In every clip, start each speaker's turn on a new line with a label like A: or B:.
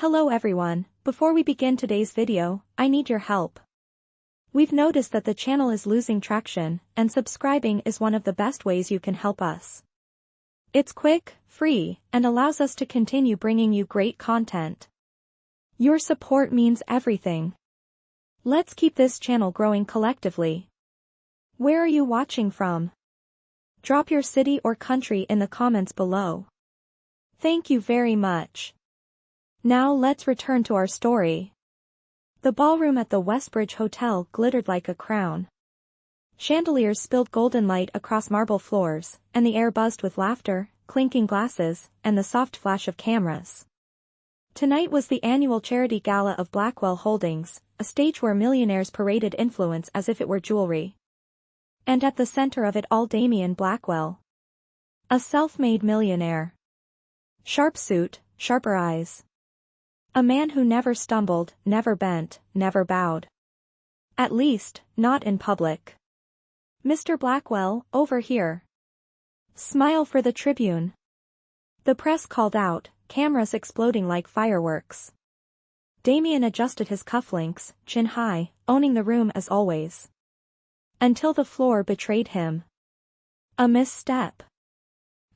A: Hello everyone, before we begin today's video, I need your help. We've noticed that the channel is losing traction, and subscribing is one of the best ways you can help us. It's quick, free, and allows us to continue bringing you great content. Your support means everything. Let's keep this channel growing collectively. Where are you watching from? Drop your city or country in the comments below. Thank you very much. Now let's return to our story. The ballroom at the Westbridge Hotel glittered like a crown. Chandeliers spilled golden light across marble floors, and the air buzzed with laughter, clinking glasses, and the soft flash of cameras. Tonight was the annual charity gala of Blackwell Holdings, a stage where millionaires paraded influence as if it were jewelry. And at the center of it all, Damien Blackwell. A self-made millionaire. Sharp suit, sharper eyes. A man who never stumbled, never bent, never bowed. At least, not in public. Mr. Blackwell, over here. Smile for the Tribune. The press called out, cameras exploding like fireworks. Damien adjusted his cufflinks, chin high, owning the room as always. Until the floor betrayed him. A misstep.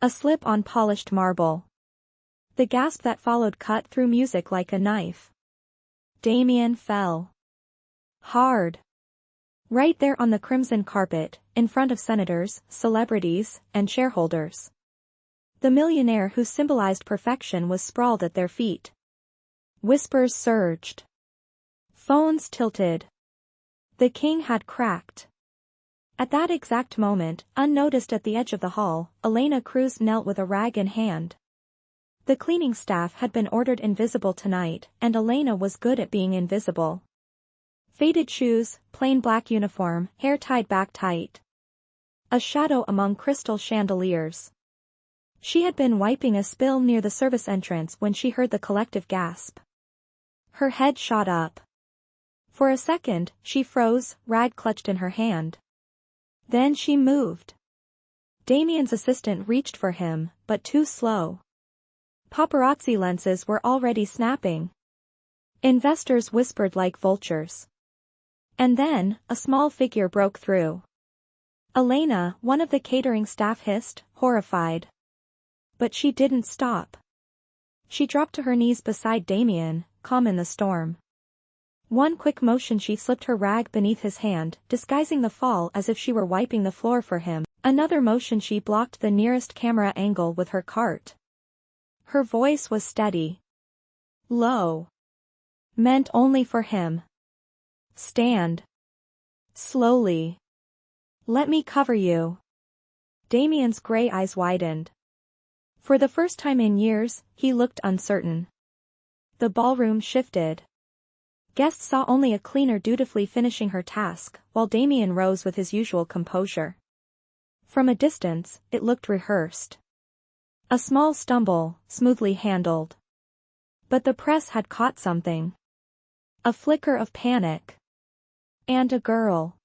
A: A slip on polished marble. The gasp that followed cut through music like a knife. Damien fell. Hard. Right there on the crimson carpet, in front of senators, celebrities, and shareholders. The millionaire who symbolized perfection was sprawled at their feet. Whispers surged. Phones tilted. The king had cracked. At that exact moment, unnoticed at the edge of the hall, Elena Cruz knelt with a rag in hand. The cleaning staff had been ordered invisible tonight, and Elena was good at being invisible. Faded shoes, plain black uniform, hair tied back tight. A shadow among crystal chandeliers. She had been wiping a spill near the service entrance when she heard the collective gasp. Her head shot up. For a second, she froze, rag clutched in her hand. Then she moved. Damien's assistant reached for him, but too slow. Paparazzi lenses were already snapping. Investors whispered like vultures. And then, a small figure broke through. Elena, one of the catering staff, hissed, horrified. But she didn't stop. She dropped to her knees beside Damien, calm in the storm. One quick motion, she slipped her rag beneath his hand, disguising the fall as if she were wiping the floor for him. Another motion, she blocked the nearest camera angle with her cart. Her voice was steady. Low. Meant only for him. Stand. Slowly. Let me cover you. Damien's gray eyes widened. For the first time in years, he looked uncertain. The ballroom shifted. Guests saw only a cleaner dutifully finishing her task, while Damien rose with his usual composure. From a distance, it looked rehearsed. A small stumble, smoothly handled. But the press had caught something. A flicker of panic. And a girl.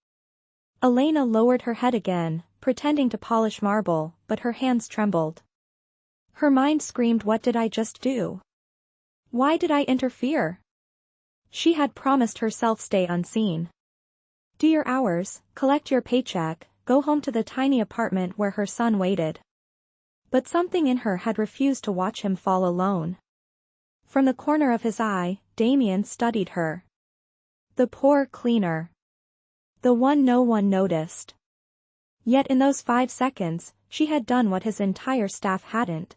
A: Elena lowered her head again, pretending to polish marble, but her hands trembled. Her mind screamed, what did I just do? Why did I interfere? She had promised herself stay unseen. Do your hours, collect your paycheck, go home to the tiny apartment where her son waited. But something in her had refused to watch him fall alone. From the corner of his eye, Damien studied her. The poor cleaner. The one no one noticed. Yet in those 5 seconds, she had done what his entire staff hadn't.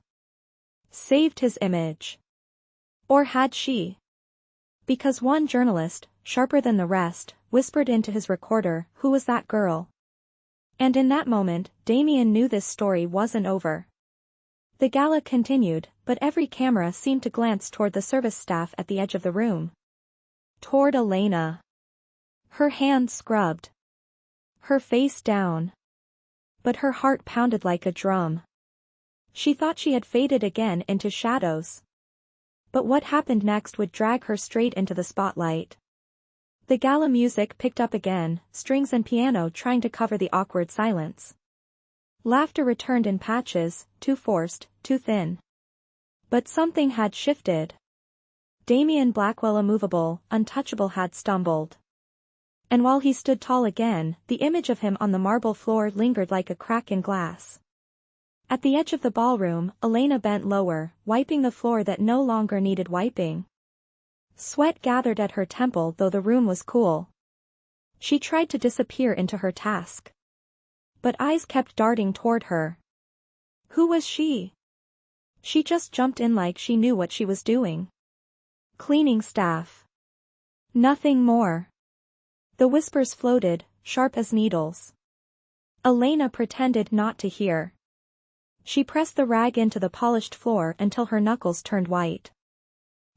A: Saved his image. Or had she? Because one journalist, sharper than the rest, whispered into his recorder, who was that girl? And in that moment, Damien knew this story wasn't over. The gala continued, but every camera seemed to glance toward the service staff at the edge of the room. Toward Elena. Her hands scrubbed. Her face down. But her heart pounded like a drum. She thought she had faded again into shadows. But what happened next would drag her straight into the spotlight. The gala music picked up again, strings and piano trying to cover the awkward silence. Laughter returned in patches, too forced, too thin. But something had shifted. Damien Blackwell, immovable, untouchable, had stumbled. And while he stood tall again, the image of him on the marble floor lingered like a crack in glass. At the edge of the ballroom, Elena bent lower, wiping the floor that no longer needed wiping. Sweat gathered at her temple, though the room was cool. She tried to disappear into her task. But eyes kept darting toward her. Who was she? She just jumped in like she knew what she was doing. Cleaning staff. Nothing more. The whispers floated, sharp as needles. Elena pretended not to hear. She pressed the rag into the polished floor until her knuckles turned white.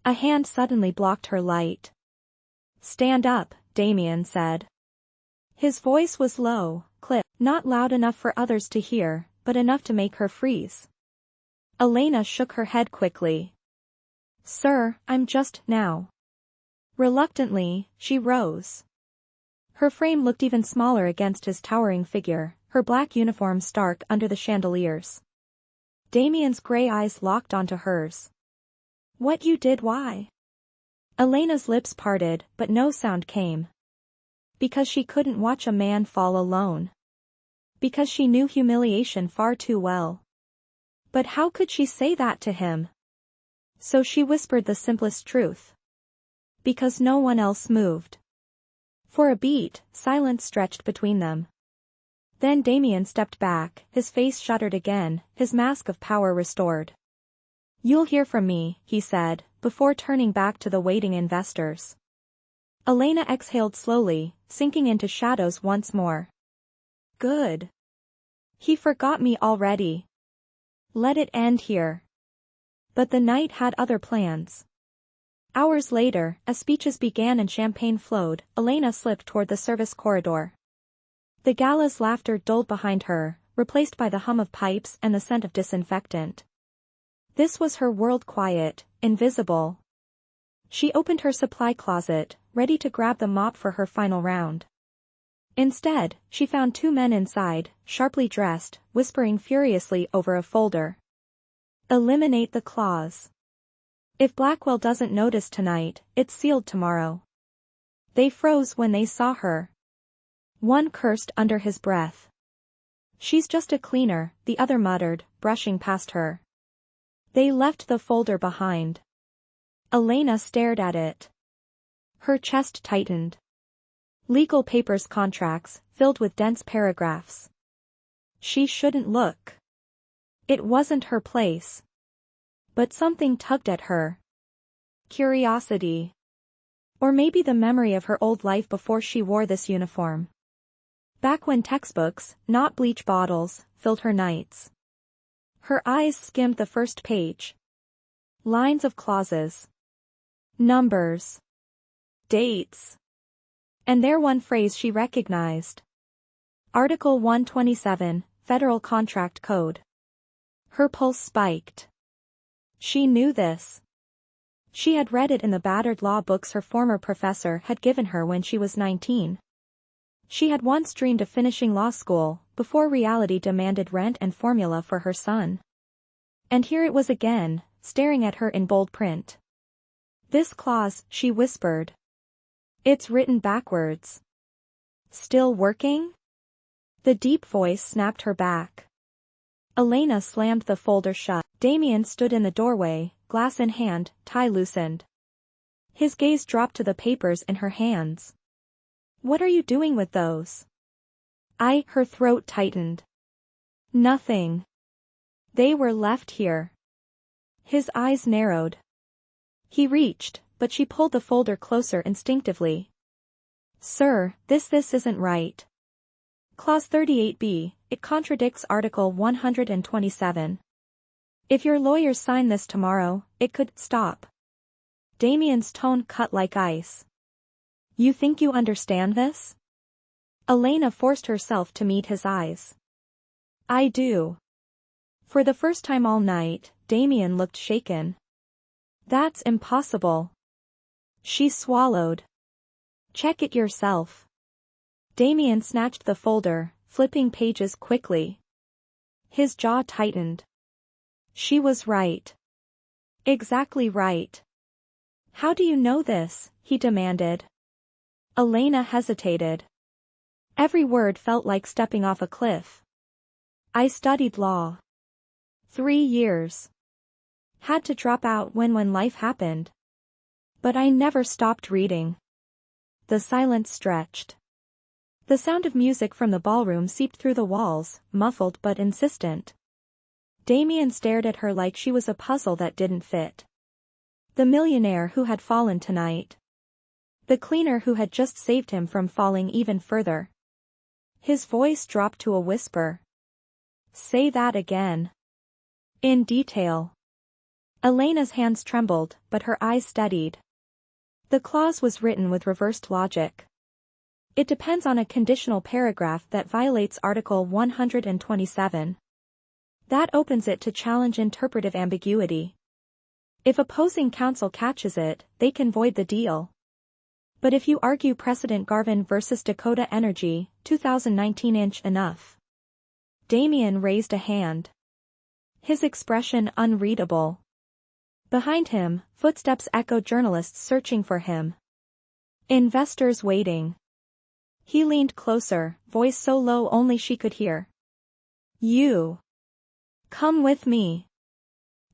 A: A hand suddenly blocked her light. "Stand up," Damien said. His voice was low, clipped, not loud enough for others to hear, but enough to make her freeze. Elena shook her head quickly. "Sir, I'm just now." Reluctantly, she rose. Her frame looked even smaller against his towering figure, her black uniform stark under the chandeliers. Damien's gray eyes locked onto hers. "What you did, why?" Elena's lips parted, but no sound came. Because she couldn't watch a man fall alone. Because she knew humiliation far too well. But how could she say that to him? So she whispered the simplest truth. Because no one else moved. For a beat, silence stretched between them. Then Damien stepped back, his face shuttered again, his mask of power restored. "You'll hear from me," he said, before turning back to the waiting investors. Elena exhaled slowly, sinking into shadows once more. Good. He forgot me already. Let it end here. But the night had other plans. Hours later, as speeches began and champagne flowed, Elena slipped toward the service corridor. The Gala's laughter dulled behind her, replaced by the hum of pipes and the scent of disinfectant. This was her world, quiet, invisible. She opened her supply closet, ready to grab the mop for her final round. Instead, she found two men inside, sharply dressed, whispering furiously over a folder. "Eliminate the clause. If Blackwell doesn't notice tonight, it's sealed tomorrow." They froze when they saw her. One cursed under his breath. "She's just a cleaner," the other muttered, brushing past her. They left the folder behind. Elena stared at it. Her chest tightened. Legal papers, contracts, filled with dense paragraphs. She shouldn't look. It wasn't her place. But something tugged at her. Curiosity. Or maybe the memory of her old life before she wore this uniform. Back when textbooks, not bleach bottles, filled her nights. Her eyes skimmed the first page. Lines of clauses. Numbers. Dates. And there one phrase she recognized. Article 127, Federal Contract Code. Her pulse spiked. She knew this. She had read it in the battered law books her former professor had given her when she was 19. She had once dreamed of finishing law school, before reality demanded rent and formula for her son. And here it was again, staring at her in bold print. "This clause," she whispered. "It's written backwards." "Still working?" The deep voice snapped her back. Elena slammed the folder shut. Damien stood in the doorway, glass in hand, tie loosened. His gaze dropped to the papers in her hands. "What are you doing with those?" Her throat tightened. "Nothing. They were left here." His eyes narrowed. He reached, but she pulled the folder closer instinctively. "Sir, this isn't right. Clause 38B, it contradicts Article 127. If your lawyers sign this tomorrow, it could stop." Damien's tone cut like ice. "You think you understand this?" Elena forced herself to meet his eyes. "I do." For the first time all night, Damien looked shaken. "That's impossible." She swallowed. "Check it yourself." Damien snatched the folder, flipping pages quickly. His jaw tightened. She was right. Exactly right. How do you know this? He demanded. Elena hesitated. Every word felt like stepping off a cliff. I studied law. 3 years. Had to drop out when life happened. But I never stopped reading. The silence stretched. The sound of music from the ballroom seeped through the walls, muffled but insistent. Damien stared at her like she was a puzzle that didn't fit. The millionaire who had fallen tonight. The cleaner who had just saved him from falling even further. His voice dropped to a whisper. Say that again. In detail. Elena's hands trembled, but her eyes steadied. The clause was written with reversed logic. It depends on a conditional paragraph that violates Article 127. That opens it to challenge interpretive ambiguity. If opposing counsel catches it, they can void the deal. But if you argue precedent Garvin versus Dakota Energy, 2019 enough. Damien raised a hand. His expression unreadable. Behind him, footsteps echoed, journalists searching for him. Investors waiting. He leaned closer, voice so low only she could hear. You. Come with me.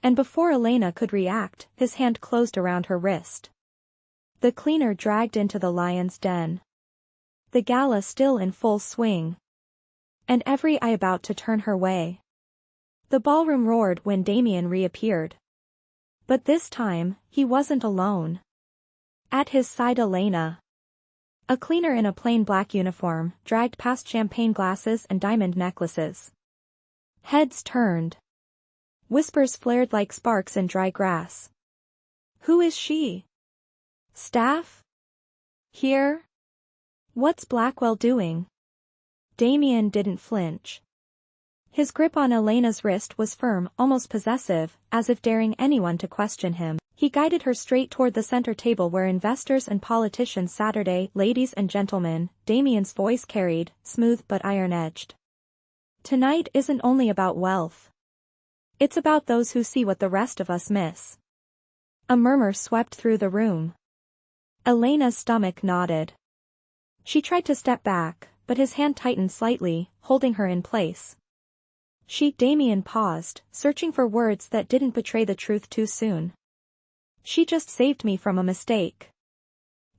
A: And before Elena could react, his hand closed around her wrist. The cleaner dragged into the lion's den. The gala still in full swing. And every eye about to turn her way. The ballroom roared when Damien reappeared. But this time, he wasn't alone. At his side Elena. A cleaner in a plain black uniform, dragged past champagne glasses and diamond necklaces. Heads turned. Whispers flared like sparks in dry grass. Who is she? Staff? Here? What's Blackwell doing? Damien didn't flinch. His grip on Elena's wrist was firm, almost possessive, as if daring anyone to question him. He guided her straight toward the center table where investors and politicians sat. Ladies and gentlemen, Damien's voice carried, smooth but iron-edged. Tonight isn't only about wealth. It's about those who see what the rest of us miss. A murmur swept through the room. Elena's stomach knotted. She tried to step back, but his hand tightened slightly, holding her in place. Damien paused, searching for words that didn't betray the truth too soon. She just saved me from a mistake.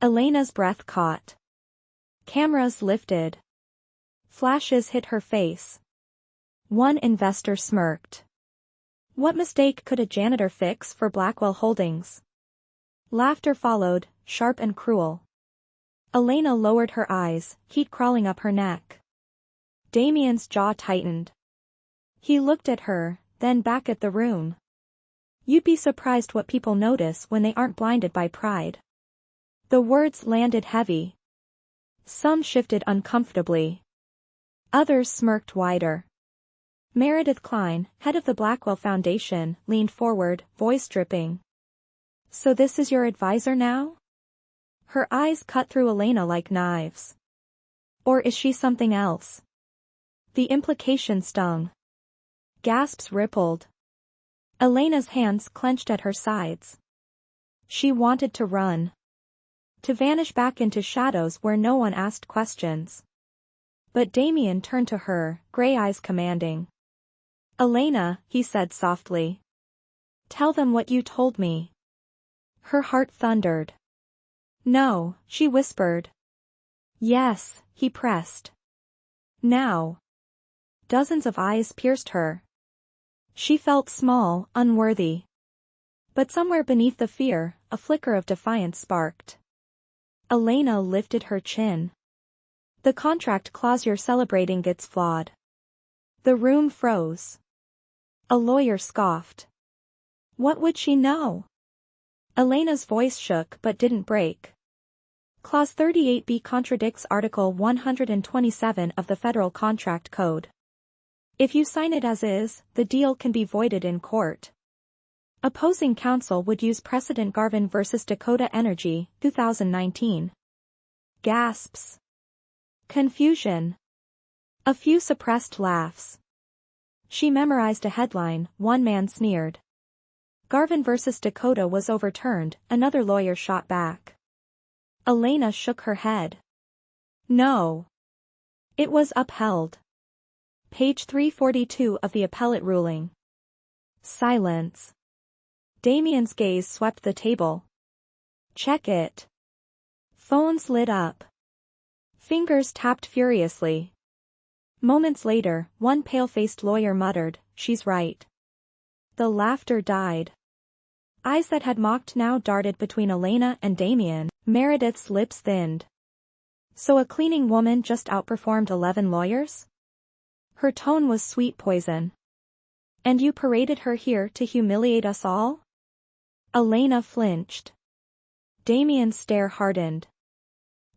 A: Elena's breath caught. Cameras lifted. Flashes hit her face. One investor smirked. What mistake could a janitor fix for Blackwell Holdings? Laughter followed, sharp and cruel. Elena lowered her eyes, heat crawling up her neck. Damien's jaw tightened. He looked at her, then back at the room. You'd be surprised what people notice when they aren't blinded by pride. The words landed heavy. Some shifted uncomfortably. Others smirked wider. Meredith Klein, head of the Blackwell Foundation, leaned forward, voice dripping. So this is your advisor now? Her eyes cut through Elena like knives. Or is she something else? The implication stung. Gasps rippled. Elena's hands clenched at her sides. She wanted to run. To vanish back into shadows where no one asked questions. But Damien turned to her, gray eyes commanding. Elena, he said softly. Tell them what you told me. Her heart thundered. No, she whispered. Yes, he pressed. Now. Dozens of eyes pierced her. She felt small, unworthy. But somewhere beneath the fear, a flicker of defiance sparked. Elena lifted her chin. The contract clause you're celebrating gets flawed. The room froze. A lawyer scoffed. What would she know? Elena's voice shook but didn't break. Clause 38B contradicts Article 127 of the Federal Contract Code. If you sign it as is, the deal can be voided in court. Opposing counsel would use precedent Garvin versus Dakota Energy, 2019. Gasps. Confusion. A few suppressed laughs. She memorized a headline, one man sneered. Garvin versus Dakota was overturned, another lawyer shot back. Elena shook her head. No. It was upheld. Page 342 of the appellate ruling. Silence. Damien's gaze swept the table. Check it. Phones lit up. Fingers tapped furiously. Moments later, one pale-faced lawyer muttered, "She's right." The laughter died. Eyes that had mocked now darted between Elena and Damien. Meredith's lips thinned. So a cleaning woman just outperformed 11 lawyers? Her tone was sweet poison. And you paraded her here to humiliate us all? Elena flinched. Damien's stare hardened.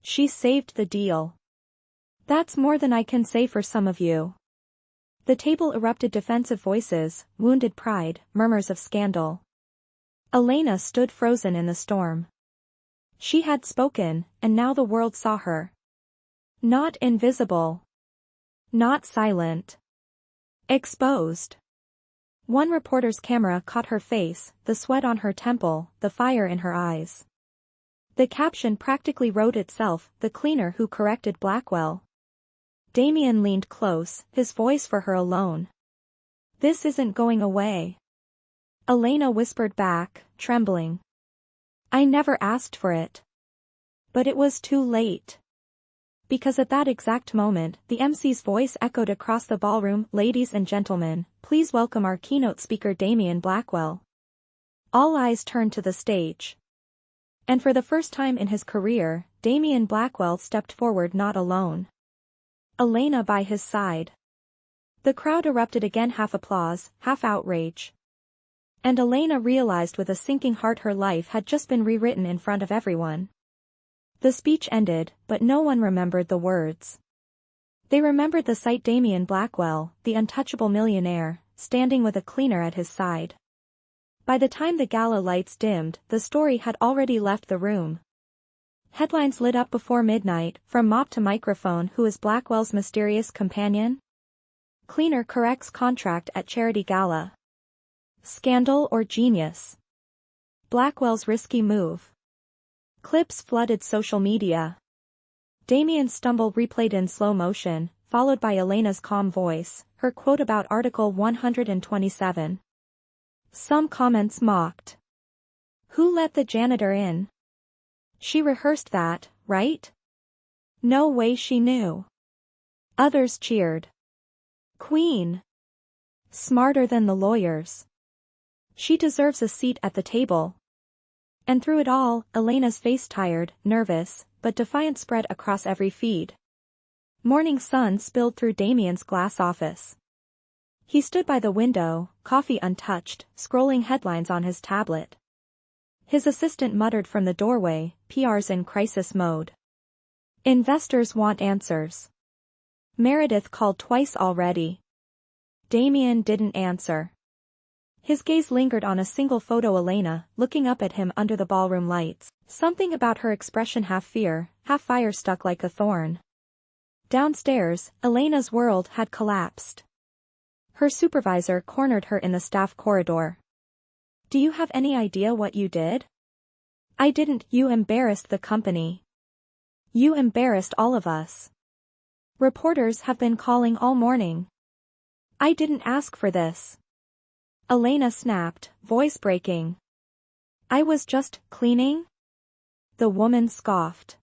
A: She saved the deal. That's more than I can say for some of you. The table erupted defensive voices, wounded pride, murmurs of scandal. Elena stood frozen in the storm. She had spoken, and now the world saw her. Not invisible. Not silent. Exposed. One reporter's camera caught her face, the sweat on her temple, the fire in her eyes. The caption practically wrote itself, "The cleaner who corrected Blackwell." Damien leaned close, his voice for her alone. "This isn't going away." Elena whispered back, trembling. "I never asked for it." But it was too late. Because at that exact moment, the MC's voice echoed across the ballroom, "Ladies and gentlemen, please welcome our keynote speaker Damien Blackwell." All eyes turned to the stage. And for the first time in his career, Damien Blackwell stepped forward, not alone. Elena by his side. The crowd erupted again, half applause, half outrage. And Elena realized with a sinking heart her life had just been rewritten in front of everyone. The speech ended, but no one remembered the words. They remembered the sight: Damien Blackwell, the untouchable millionaire, standing with a cleaner at his side. By the time the gala lights dimmed, the story had already left the room. Headlines lit up before midnight, from mop to microphone: who is Blackwell's mysterious companion? Cleaner corrects contract at charity gala. Scandal or genius? Blackwell's risky move. Clips flooded social media. Damien's stumble replayed in slow motion, followed by Elena's calm voice, her quote about Article 127. Some comments mocked. "Who let the janitor in? She rehearsed that, right? No way she knew." Others cheered. "Queen. Smarter than the lawyers. She deserves a seat at the table." And through it all, Elena's face, tired, nervous, but defiant, spread across every feed. Morning sun spilled through Damien's glass office. He stood by the window, coffee untouched, scrolling headlines on his tablet. His assistant muttered from the doorway, "PR's in crisis mode. Investors want answers." Meredith called twice already. Damien didn't answer. His gaze lingered on a single photo: Elena, looking up at him under the ballroom lights. Something about her expression, half fear, half fire, stuck like a thorn. Downstairs, Elena's world had collapsed. Her supervisor cornered her in the staff corridor. "Do you have any idea what you did?" "I didn't. You embarrassed the company. You embarrassed all of us. Reporters have been calling all morning." "I didn't ask for this." Elena snapped, voice breaking. "I was just cleaning?" The woman scoffed.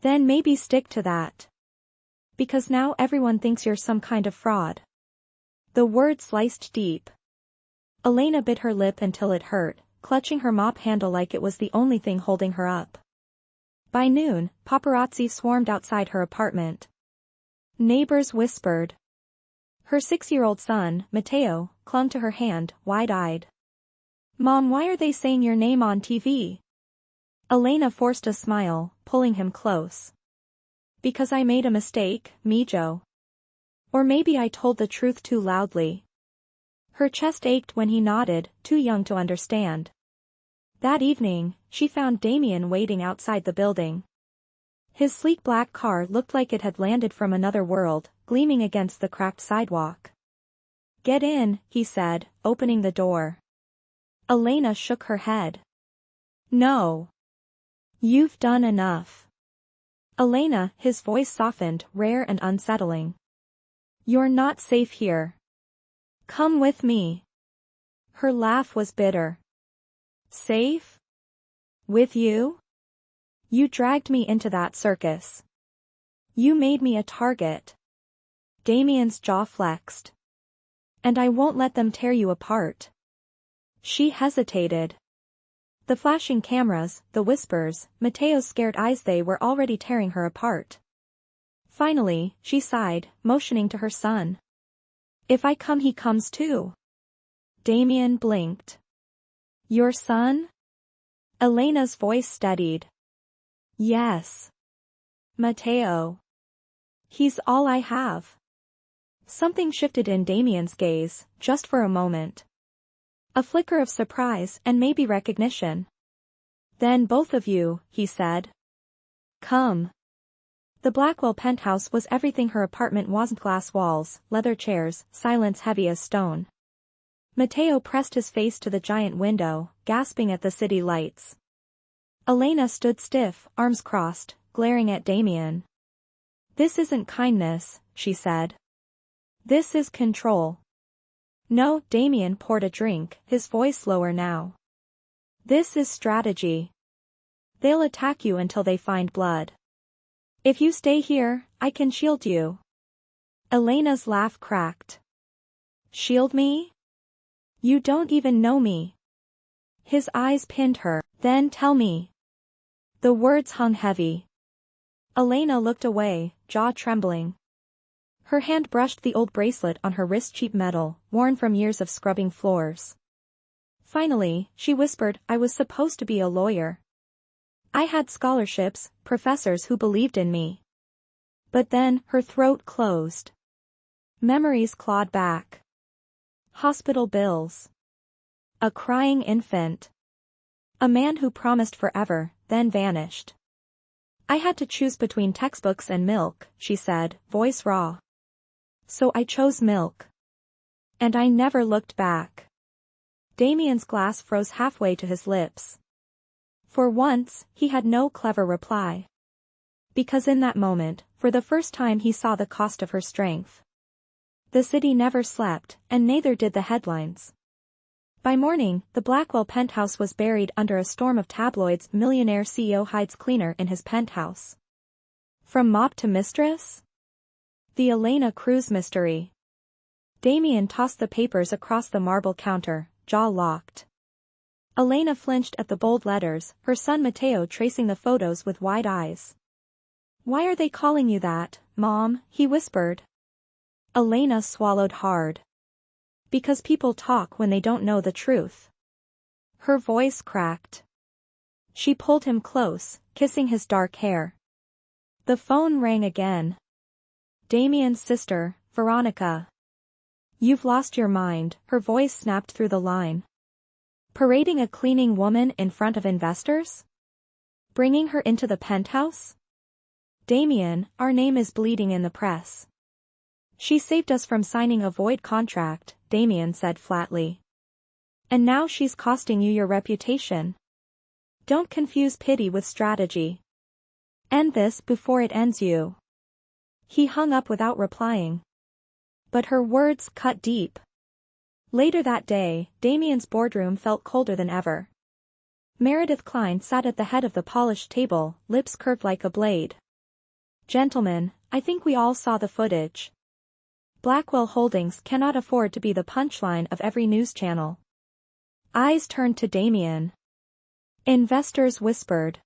A: "Then maybe stick to that. Because now everyone thinks you're some kind of fraud." The word sliced deep. Elena bit her lip until it hurt, clutching her mop handle like it was the only thing holding her up. By noon, paparazzi swarmed outside her apartment. Neighbors whispered. Her 6-year-old son, Mateo, clung to her hand, wide-eyed. "Mom, why are they saying your name on TV?" Elena forced a smile, pulling him close. "Because I made a mistake, Mijo. Or maybe I told the truth too loudly." Her chest ached when he nodded, too young to understand. That evening, she found Damien waiting outside the building. His sleek black car looked like it had landed from another world, gleaming against the cracked sidewalk. "Get in," he said, opening the door. Elena shook her head. No. You've done enough. Elena, his voice softened, rare and unsettling. You're not safe here. Come with me. Her laugh was bitter. Safe? With you? You dragged me into that circus. You made me a target. Damien's jaw flexed. And I won't let them tear you apart. She hesitated. The flashing cameras, the whispers, Mateo's scared eyes, they were already tearing her apart. Finally, she sighed, motioning to her son. If I come, he comes too. Damien blinked. Your son? Elena's voice steadied. Yes. Mateo. He's all I have. Something shifted in Damien's gaze, just for a moment. A flicker of surprise and maybe recognition. Then both of you, he said. Come. The Blackwell penthouse was everything her apartment wasn't: glass walls, leather chairs, silence heavy as stone. Mateo pressed his face to the giant window, gasping at the city lights. Elena stood stiff, arms crossed, glaring at Damien. This isn't kindness, she said. This is control. No, Damien poured a drink, his voice lower now. This is strategy. They'll attack you until they find blood. If you stay here, I can shield you. Elena's laugh cracked. Shield me? You don't even know me. His eyes pinned her. Then tell me. The words hung heavy. Elena looked away, jaw trembling. Her hand brushed the old bracelet on her wrist, cheap metal, worn from years of scrubbing floors. Finally, she whispered, I was supposed to be a lawyer. I had scholarships, professors who believed in me. But then, her throat closed. Memories clawed back. Hospital bills. A crying infant. A man who promised forever, then vanished. I had to choose between textbooks and milk, she said, voice raw. So I chose milk. And I never looked back. Damien's glass froze halfway to his lips. For once, he had no clever reply. Because in that moment, for the first time, he saw the cost of her strength. The city never slept, and neither did the headlines. By morning, the Blackwell penthouse was buried under a storm of tabloids. Millionaire CEO hides cleaner in his penthouse. From mop to mistress? The Elena Cruz mystery. Damien tossed the papers across the marble counter, jaw locked. Elena flinched at the bold letters, her son Mateo tracing the photos with wide eyes. Why are they calling you that, Mom? He whispered. Elena swallowed hard. Because people talk when they don't know the truth. Her voice cracked. She pulled him close, kissing his dark hair. The phone rang again. Damien's sister, Veronica. You've lost your mind, her voice snapped through the line. Parading a cleaning woman in front of investors? Bringing her into the penthouse? Damien, our name is bleeding in the press. She saved us from signing a void contract, Damien said flatly. And now she's costing you your reputation. Don't confuse pity with strategy. End this before it ends you. He hung up without replying. But her words cut deep. Later that day, Damien's boardroom felt colder than ever. Meredith Klein sat at the head of the polished table, lips curved like a blade. Gentlemen, I think we all saw the footage. Blackwell Holdings cannot afford to be the punchline of every news channel. Eyes turned to Damien. Investors whispered.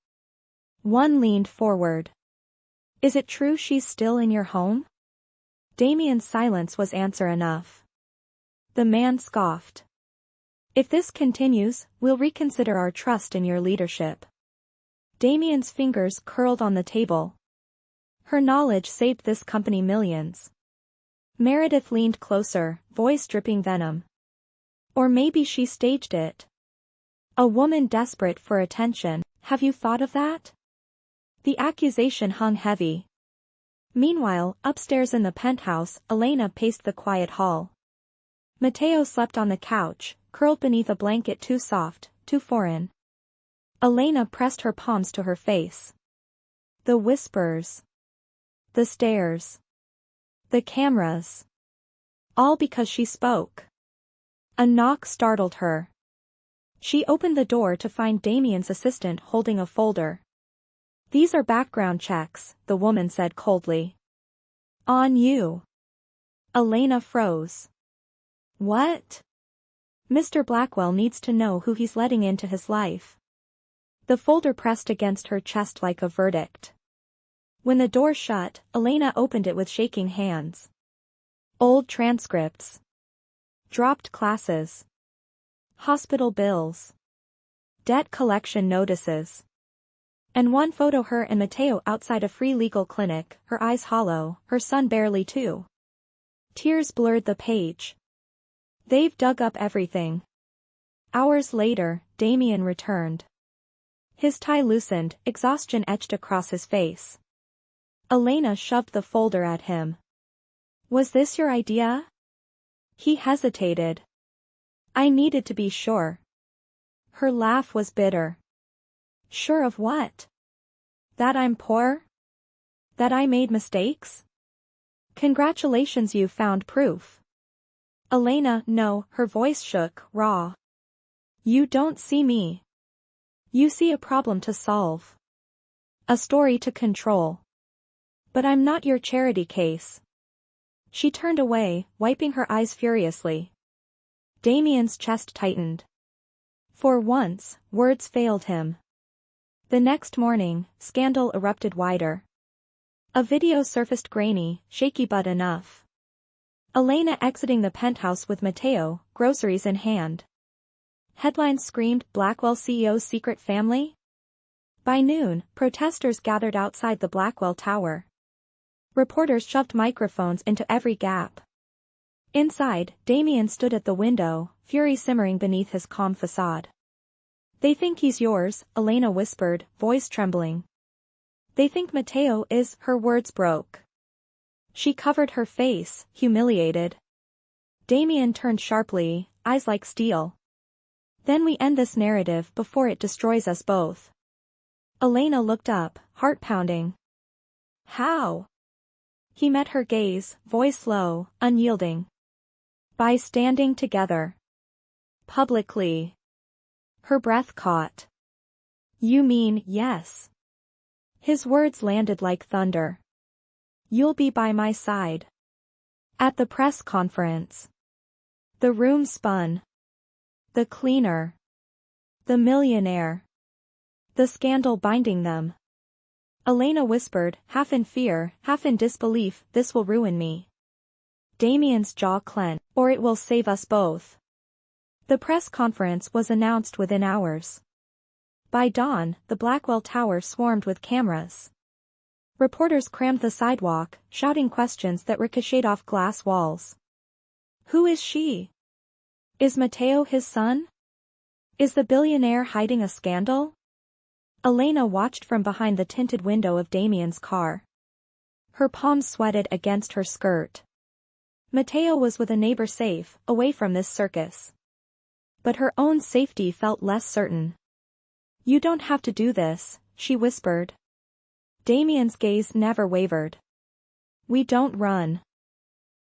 A: One leaned forward. Is it true she's still in your home? Damien's silence was answer enough. The man scoffed. If this continues, we'll reconsider our trust in your leadership. Damien's fingers curled on the table. Her knowledge saved this company millions. Meredith leaned closer, voice dripping venom. Or maybe she staged it. A woman desperate for attention, have you thought of that? The accusation hung heavy. Meanwhile, upstairs in the penthouse, Elena paced the quiet hall. Mateo slept on the couch, curled beneath a blanket too soft, too foreign. Elena pressed her palms to her face. The whispers. The stares. The cameras. All because she spoke. A knock startled her. She opened the door to find Damien's assistant holding a folder. "These are background checks," the woman said coldly. "On you." Elena froze. "What?" "Mr. Blackwell needs to know who he's letting into his life." The folder pressed against her chest like a verdict. When the door shut, Elena opened it with shaking hands. Old transcripts. Dropped classes. Hospital bills. Debt collection notices. And one photo, her and Mateo outside a free legal clinic, her eyes hollow, her son barely 2. Tears blurred the page. "They've dug up everything." Hours later, Damien returned. His tie loosened, exhaustion etched across his face. Elena shoved the folder at him. "Was this your idea?" He hesitated. "I needed to be sure." Her laugh was bitter. "Sure of what? That I'm poor? That I made mistakes? Congratulations, you found proof." "Elena, no," her voice shook, raw. "You don't see me. You see a problem to solve. A story to control. But I'm not your charity case." She turned away, wiping her eyes furiously. Damien's chest tightened. For once, words failed him. The next morning, scandal erupted wider. A video surfaced, grainy, shaky but enough. Elena exiting the penthouse with Mateo, groceries in hand. Headlines screamed, "Blackwell CEO's secret family?" By noon, protesters gathered outside the Blackwell Tower. Reporters shoved microphones into every gap. Inside, Damien stood at the window, fury simmering beneath his calm facade. "They think he's yours," Elena whispered, voice trembling. "They think Mateo is," her words broke. She covered her face, humiliated. Damien turned sharply, eyes like steel. "Then we end this narrative before it destroys us both." Elena looked up, heart pounding. "How?" He met her gaze, voice low, unyielding. "By standing together. Publicly." Her breath caught. "You mean, yes." His words landed like thunder. "You'll be by my side." At the press conference. The room spun. The cleaner. The millionaire. The scandal binding them. Elena whispered, half in fear, half in disbelief, "This will ruin me." Damien's jaw clenched. "Or it will save us both." The press conference was announced within hours. By dawn, the Blackwell Tower swarmed with cameras. Reporters crammed the sidewalk, shouting questions that ricocheted off glass walls. Who is she? Is Mateo his son? Is the billionaire hiding a scandal? Elena watched from behind the tinted window of Damien's car. Her palms sweated against her skirt. Mateo was with a neighbor, safe, away from this circus. But her own safety felt less certain. "You don't have to do this," she whispered. Damien's gaze never wavered. "We don't run."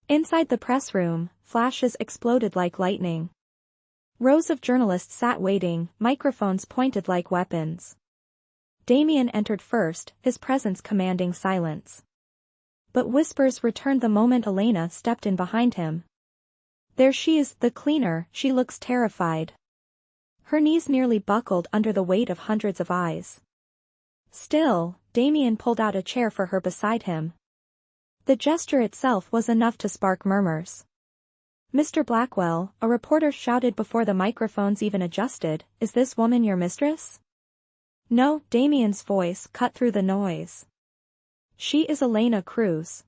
A: Inside the press room, flashes exploded like lightning. Rows of journalists sat waiting, microphones pointed like weapons. Damien entered first, his presence commanding silence. But whispers returned the moment Elena stepped in behind him. "There she is, the cleaner," she looks terrified. Her knees nearly buckled under the weight of hundreds of eyes. Still, Damien pulled out a chair for her beside him. The gesture itself was enough to spark murmurs. "Mr. Blackwell," a reporter shouted before the microphones even adjusted, "is this woman your mistress?" "No," Damien's voice cut through the noise. "She is Elena Cruz.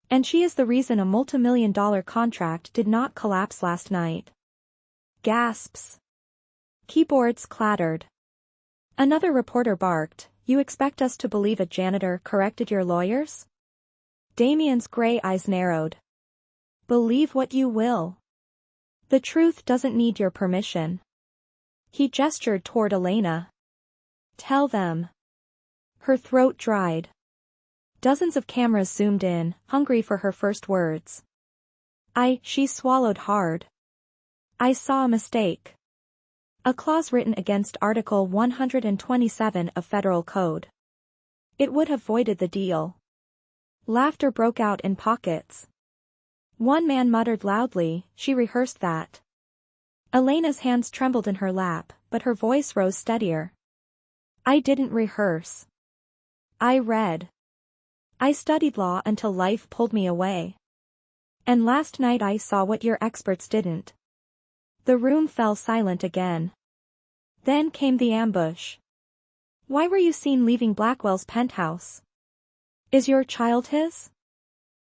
A: And she is the reason a multimillion-dollar contract did not collapse last night." Gasps. Keyboards clattered. Another reporter barked, "You expect us to believe a janitor corrected your lawyers?" Damien's gray eyes narrowed. "Believe what you will. The truth doesn't need your permission. He gestured toward Elena. Tell them. Her throat dried. Dozens of cameras zoomed in, hungry for her first words. She swallowed hard. I saw a mistake. A clause written against Article 127 of Federal Code. It would have voided the deal. Laughter broke out in pockets. One man muttered loudly, she rehearsed that. Elena's hands trembled in her lap, but her voice rose steadier. I didn't rehearse. I read. I studied law until life pulled me away. And last night I saw what your experts didn't. The room fell silent again. Then came the ambush. Why were you seen leaving Blackwell's penthouse? Is your child his?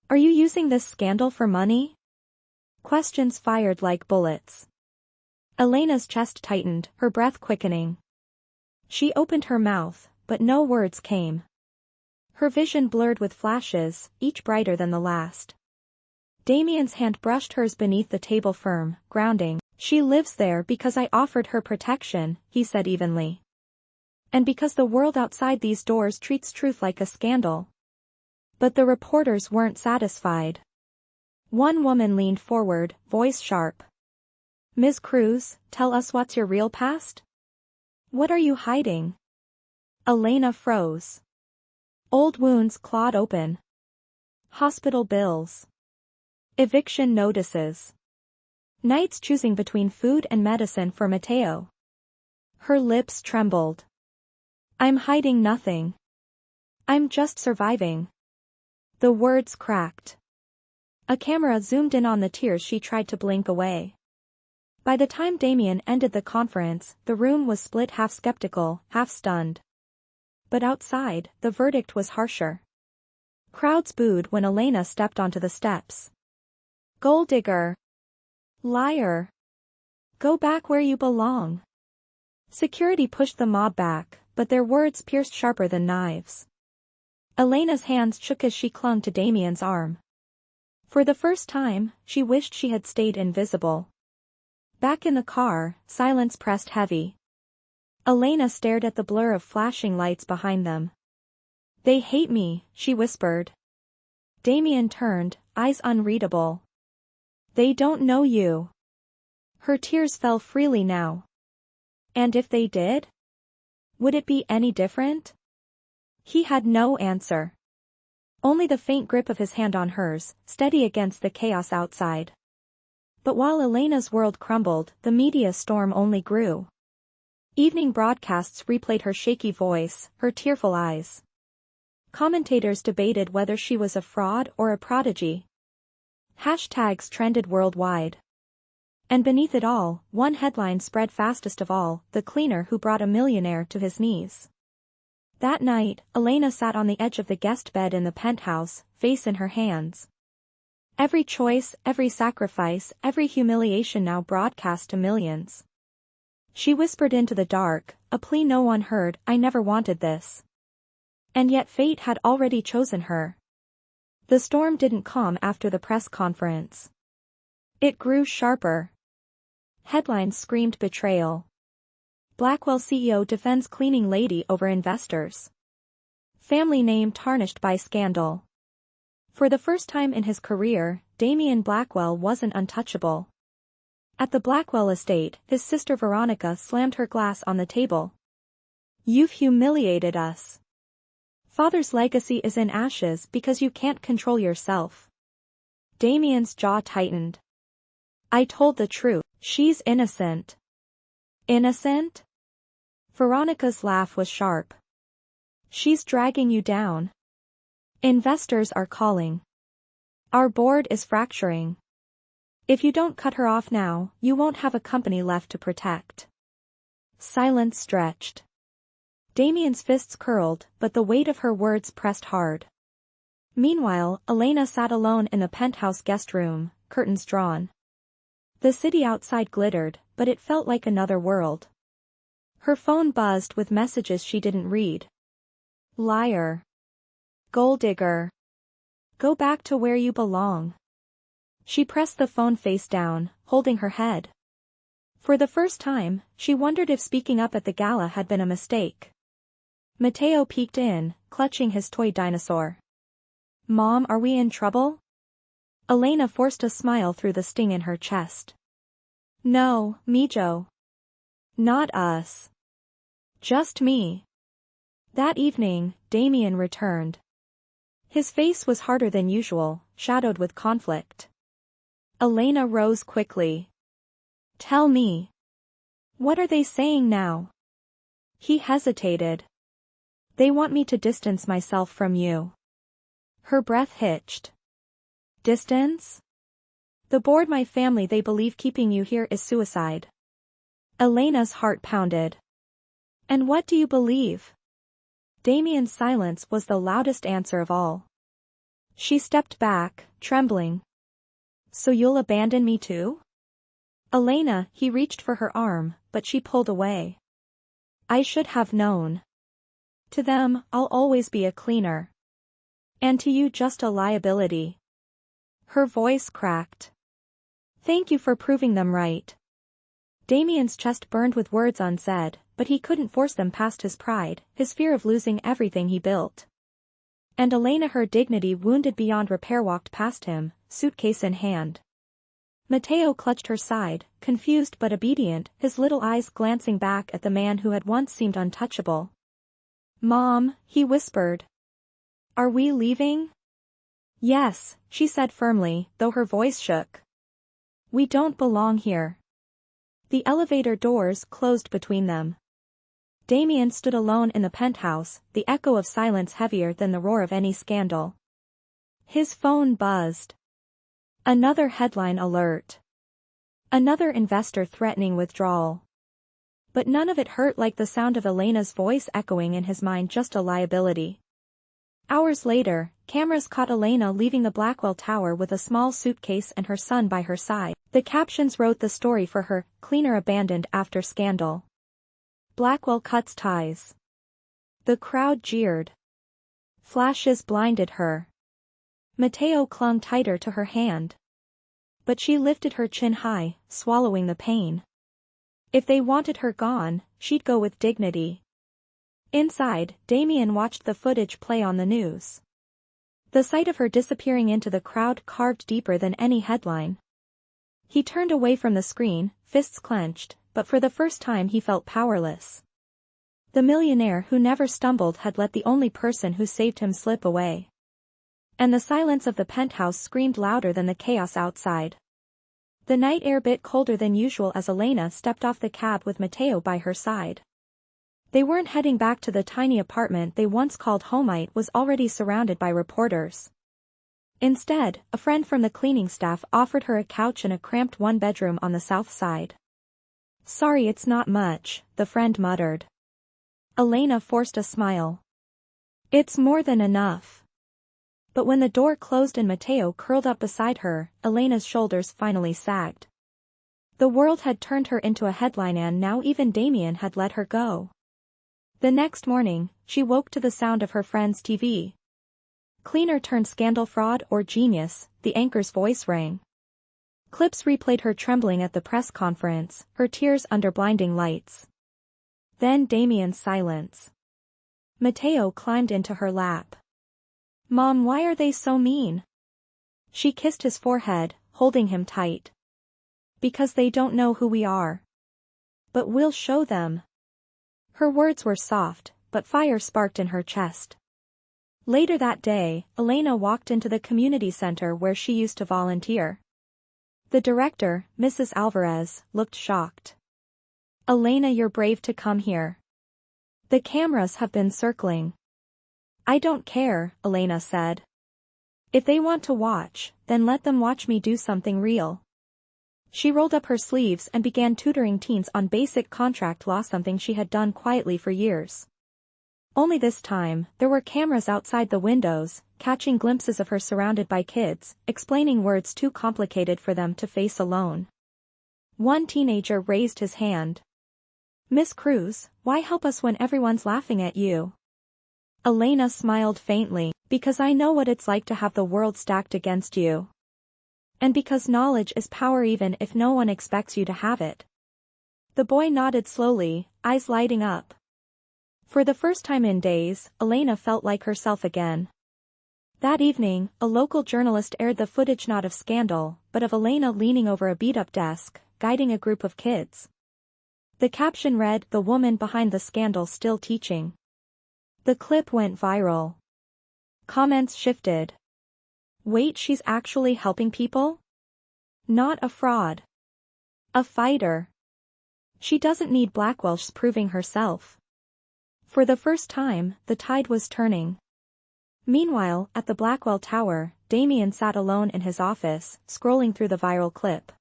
A: Are you using this scandal for money? Questions fired like bullets. Elena's chest tightened, her breath quickening. She opened her mouth, but no words came. Her vision blurred with flashes, each brighter than the last. Damien's hand brushed hers beneath the table firm, grounding. She lives there because I offered her protection, he said evenly. And because the world outside these doors treats truth like a scandal. But the reporters weren't satisfied. One woman leaned forward, voice sharp. Ms. Cruz, tell us what's your real past? What are you hiding? Elena froze. Old wounds clawed open. Hospital bills. Eviction notices. Nights choosing between food and medicine for Mateo. Her lips trembled. I'm hiding nothing. I'm just surviving. The words cracked. A camera zoomed in on the tears she tried to blink away. By the time Damien ended the conference, the room was split, half skeptical, half stunned. But outside, the verdict was harsher. Crowds booed when Elena stepped onto the steps. Gold digger. Liar. Go back where you belong. Security pushed the mob back, but their words pierced sharper than knives. Elena's hands shook as she clung to Damien's arm. For the first time, she wished she had stayed invisible. Back in the car, silence pressed heavy. Elena stared at the blur of flashing lights behind them. They hate me, she whispered. Damien turned, eyes unreadable. They don't know you. Her tears fell freely now. And if they did? Would it be any different? He had no answer. Only the faint grip of his hand on hers, steady against the chaos outside. But while Elena's world crumbled, the media storm only grew. Evening broadcasts replayed her shaky voice, her tearful eyes. Commentators debated whether she was a fraud or a prodigy. Hashtags trended worldwide. And beneath it all, one headline spread fastest of all, the cleaner who brought a millionaire to his knees. That night, Elena sat on the edge of the guest bed in the penthouse, face in her hands. Every choice, every sacrifice, every humiliation now broadcast to millions. She whispered into the dark, a plea no one heard, I never wanted this. And yet fate had already chosen her. The storm didn't calm after the press conference. It grew sharper. Headlines screamed betrayal. Blackwell CEO defends cleaning lady over investors. Family name tarnished by scandal. For the first time in his career, Damien Blackwell wasn't untouchable. At the Blackwell estate, his sister Veronica slammed her glass on the table. You've humiliated us. Father's legacy is in ashes because you can't control yourself. Damien's jaw tightened. I told the truth. She's innocent. Innocent? Veronica's laugh was sharp. She's dragging you down. Investors are calling. Our board is fracturing. If you don't cut her off now, you won't have a company left to protect. Silence stretched. Damien's fists curled, but the weight of her words pressed hard. Meanwhile, Elena sat alone in the penthouse guest room, curtains drawn. The city outside glittered, but it felt like another world. Her phone buzzed with messages she didn't read. Liar. Gold digger. Go back to where you belong. She pressed the phone face down, holding her head. For the first time, she wondered if speaking up at the gala had been a mistake. Matteo peeked in, clutching his toy dinosaur. "Mom, are we in trouble?" Elena forced a smile through the sting in her chest. "No, Mijo. Not us. Just me." That evening, Damien returned. His face was harder than usual, shadowed with conflict. Elena rose quickly. "Tell me. What are they saying now?" He hesitated. "They want me to distance myself from you." Her breath hitched. "Distance? The board, my family, they believe keeping you here is suicide." Elena's heart pounded. "And what do you believe?" Damien's silence was the loudest answer of all. She stepped back, trembling. "So you'll abandon me too?" "Elena," he reached for her arm, but she pulled away. "I should have known. To them, I'll always be a cleaner. And to you just a liability." Her voice cracked. "Thank you for proving them right." Damien's chest burned with words unsaid, but he couldn't force them past his pride, his fear of losing everything he built. And Elena, her dignity wounded beyond repair, walked past him, suitcase in hand. Matteo clutched her side, confused but obedient, his little eyes glancing back at the man who had once seemed untouchable. "Mom," he whispered. "Are we leaving?" "Yes," she said firmly, though her voice shook. "We don't belong here." The elevator doors closed between them. Damien stood alone in the penthouse, the echo of silence heavier than the roar of any scandal. His phone buzzed. Another headline alert. Another investor threatening withdrawal. But none of it hurt like the sound of Elena's voice echoing in his mind, just a liability. Hours later, cameras caught Elena leaving the Blackwell Tower with a small suitcase and her son by her side. The captions wrote the story for her: "Cleaner abandoned after scandal. Blackwell cuts ties." The crowd jeered. Flashes blinded her. Matteo clung tighter to her hand. But she lifted her chin high, swallowing the pain. If they wanted her gone, she'd go with dignity. Inside, Damien watched the footage play on the news. The sight of her disappearing into the crowd carved deeper than any headline. He turned away from the screen, fists clenched, but for the first time he felt powerless. The millionaire who never stumbled had let the only person who saved him slip away. And the silence of the penthouse screamed louder than the chaos outside. The night air bit colder than usual as Elena stepped off the cab with Matteo by her side. They weren't heading back to the tiny apartment they once called home. It was already surrounded by reporters. Instead, a friend from the cleaning staff offered her a couch in a cramped one-bedroom on the south side. "Sorry, it's not much," the friend muttered. Elena forced a smile. "It's more than enough." But when the door closed and Matteo curled up beside her, Elena's shoulders finally sagged. The world had turned her into a headline, and now even Damien had let her go. The next morning, she woke to the sound of her friend's TV. "Cleaner turned scandal, fraud or genius," the anchor's voice rang. Clips replayed her trembling at the press conference, her tears under blinding lights. Then Damien's silence. Matteo climbed into her lap. "Mom, why are they so mean?" She kissed his forehead, holding him tight. "Because they don't know who we are. But we'll show them." Her words were soft, but fire sparked in her chest. Later that day, Elena walked into the community center where she used to volunteer. The director, Mrs. Alvarez, looked shocked. "Elena, you're brave to come here. The cameras have been circling." "I don't care," Elena said. "If they want to watch, then let them watch me do something real." She rolled up her sleeves and began tutoring teens on basic contract law, something she had done quietly for years. Only this time, there were cameras outside the windows, catching glimpses of her surrounded by kids, explaining words too complicated for them to face alone. One teenager raised his hand. "Miss Cruz, why help us when everyone's laughing at you?" Elena smiled faintly. "Because I know what it's like to have the world stacked against you." And because knowledge is power even if no one expects you to have it. The boy nodded slowly, eyes lighting up. For the first time in days, Elena felt like herself again. That evening, a local journalist aired the footage not of scandal, but of Elena leaning over a beat-up desk, guiding a group of kids. The caption read, "The woman behind the scandal still teaching." The clip went viral. Comments shifted. Wait, she's actually helping people? Not a fraud. A fighter. She doesn't need Blackwell's proving herself. For the first time, the tide was turning. Meanwhile, at the Blackwell Tower, Damien sat alone in his office, scrolling through the viral clip.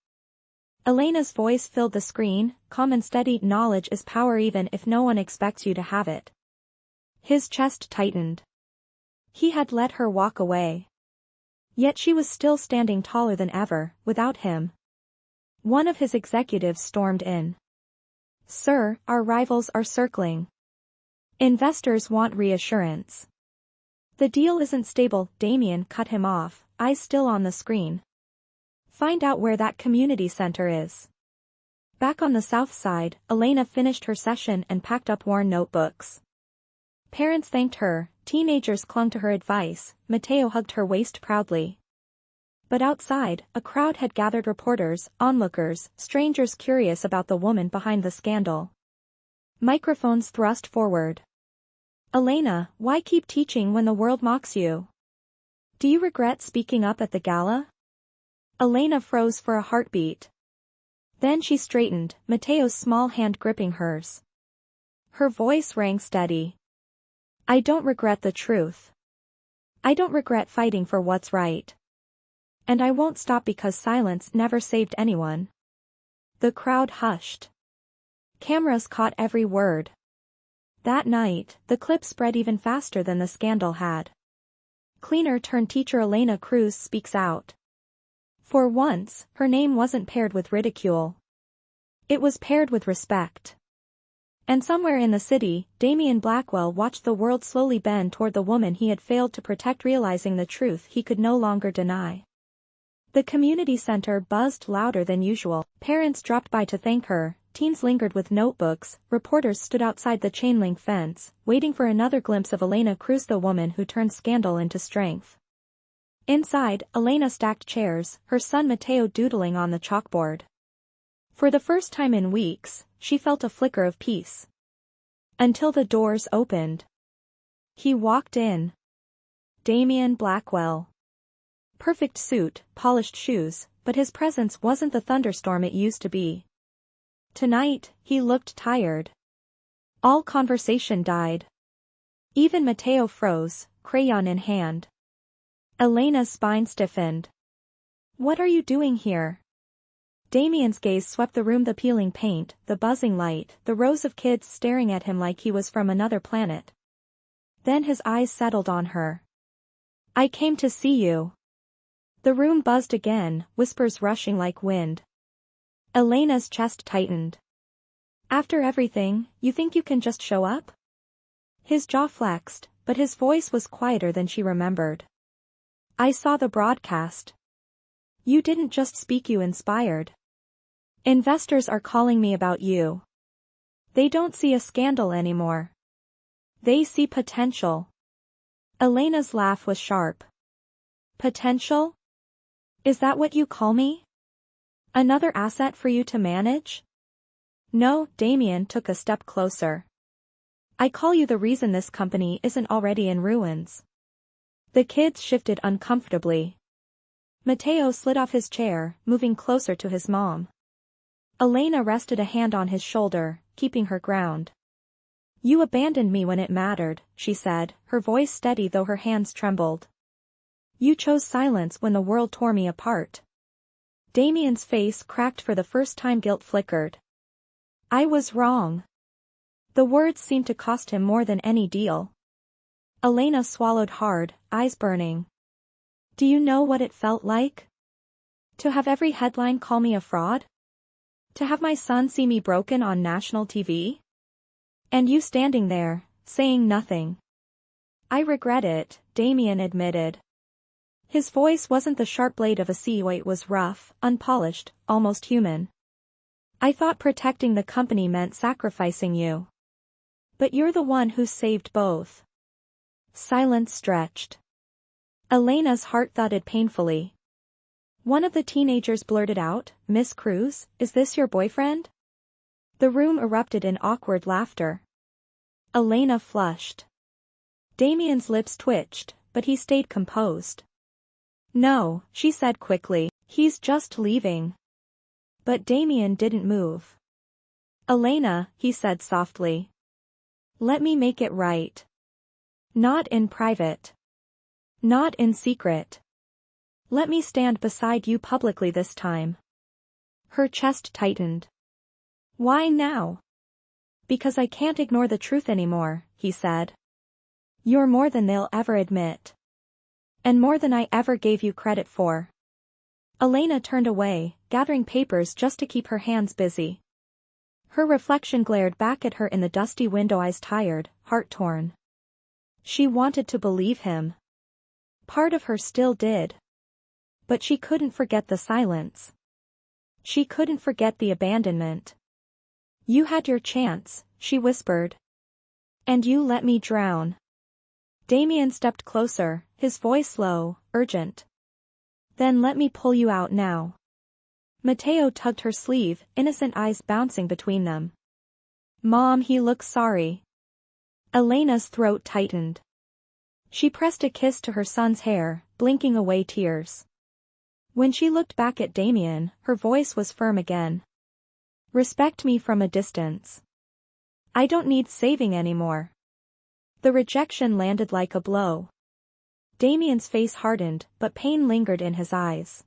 A: Elena's voice filled the screen, calm and steady. Knowledge is power even if no one expects you to have it. His chest tightened. He had let her walk away. Yet she was still standing taller than ever, without him. One of his executives stormed in. "Sir, our rivals are circling. Investors want reassurance." "The deal isn't stable," Damien cut him off, eyes still on the screen. "Find out where that community center is." Back on the south side, Elena finished her session and packed up worn notebooks. Parents thanked her, teenagers clung to her advice, Matteo hugged her waist proudly. But outside, a crowd had gathered, reporters, onlookers, strangers curious about the woman behind the scandal. Microphones thrust forward. "Elena, why keep teaching when the world mocks you? Do you regret speaking up at the gala?" Elena froze for a heartbeat. Then she straightened, Matteo's small hand gripping hers. Her voice rang steady. "I don't regret the truth. I don't regret fighting for what's right. And I won't stop because silence never saved anyone." The crowd hushed. Cameras caught every word. That night, the clip spread even faster than the scandal had. Cleaner turned teacher Elena Cruz speaks out. For once, her name wasn't paired with ridicule. It was paired with respect. And somewhere in the city, Damien Blackwell watched the world slowly bend toward the woman he had failed to protect, realizing the truth he could no longer deny. The community center buzzed louder than usual. Parents dropped by to thank her, teens lingered with notebooks, reporters stood outside the chain-link fence, waiting for another glimpse of Elena Cruz, the woman who turned scandal into strength. Inside, Elena stacked chairs, her son Matteo doodling on the chalkboard. For the first time in weeks, she felt a flicker of peace. Until the doors opened. He walked in. Damien Blackwell. Perfect suit, polished shoes, but his presence wasn't the thunderstorm it used to be. Tonight, he looked tired. All conversation died. Even Matteo froze, crayon in hand. Elena's spine stiffened. "What are you doing here?" Damien's gaze swept the room, the peeling paint, the buzzing light, the rows of kids staring at him like he was from another planet. Then his eyes settled on her. "I came to see you." The room buzzed again, whispers rushing like wind. Elena's chest tightened. "After everything, you think you can just show up?" His jaw flexed, but his voice was quieter than she remembered. "I saw the broadcast. You didn't just speak, you inspired. Investors are calling me about you. They don't see a scandal anymore. They see potential." Elena's laugh was sharp. "Potential? Is that what you call me? Another asset for you to manage?" "No," Damien took a step closer. "I call you the reason this company isn't already in ruins." The kids shifted uncomfortably. Matteo slid off his chair, moving closer to his mom. Elena rested a hand on his shoulder, keeping her ground. "You abandoned me when it mattered," she said, her voice steady though her hands trembled. "You chose silence when the world tore me apart." Damien's face cracked for the first time, guilt flickered. "I was wrong." The words seemed to cost him more than any deal. Elena swallowed hard, eyes burning. "Do you know what it felt like? To have every headline call me a fraud? To have my son see me broken on national TV? And you standing there, saying nothing." "I regret it," Damien admitted. His voice wasn't the sharp blade of a CEO, it was rough, unpolished, almost human. I thought protecting the company meant sacrificing you. But you're the one who saved both. Silence stretched. Elena's heart thudded painfully. One of the teenagers blurted out, "Miss Cruz, is this your boyfriend?" The room erupted in awkward laughter. Elena flushed. Damien's lips twitched, but he stayed composed. "No," she said quickly, "he's just leaving." But Damien didn't move. "Elena," he said softly. "Let me make it right. Not in private. Not in secret. Let me stand beside you publicly this time." Her chest tightened. "Why now?" "Because I can't ignore the truth anymore," he said. "You're more than they'll ever admit. And more than I ever gave you credit for." Elena turned away, gathering papers just to keep her hands busy. Her reflection glared back at her in the dusty window, eyes tired, heart torn. She wanted to believe him. Part of her still did. But she couldn't forget the silence. She couldn't forget the abandonment. "You had your chance," she whispered. "And you let me drown." Damien stepped closer, his voice low, urgent. "Then let me pull you out now." Mateo tugged her sleeve, innocent eyes bouncing between them. "Mom," he looked sorry. Elena's throat tightened. She pressed a kiss to her son's hair, blinking away tears. When she looked back at Damien, her voice was firm again. "Respect me from a distance. I don't need saving anymore." The rejection landed like a blow. Damien's face hardened, but pain lingered in his eyes.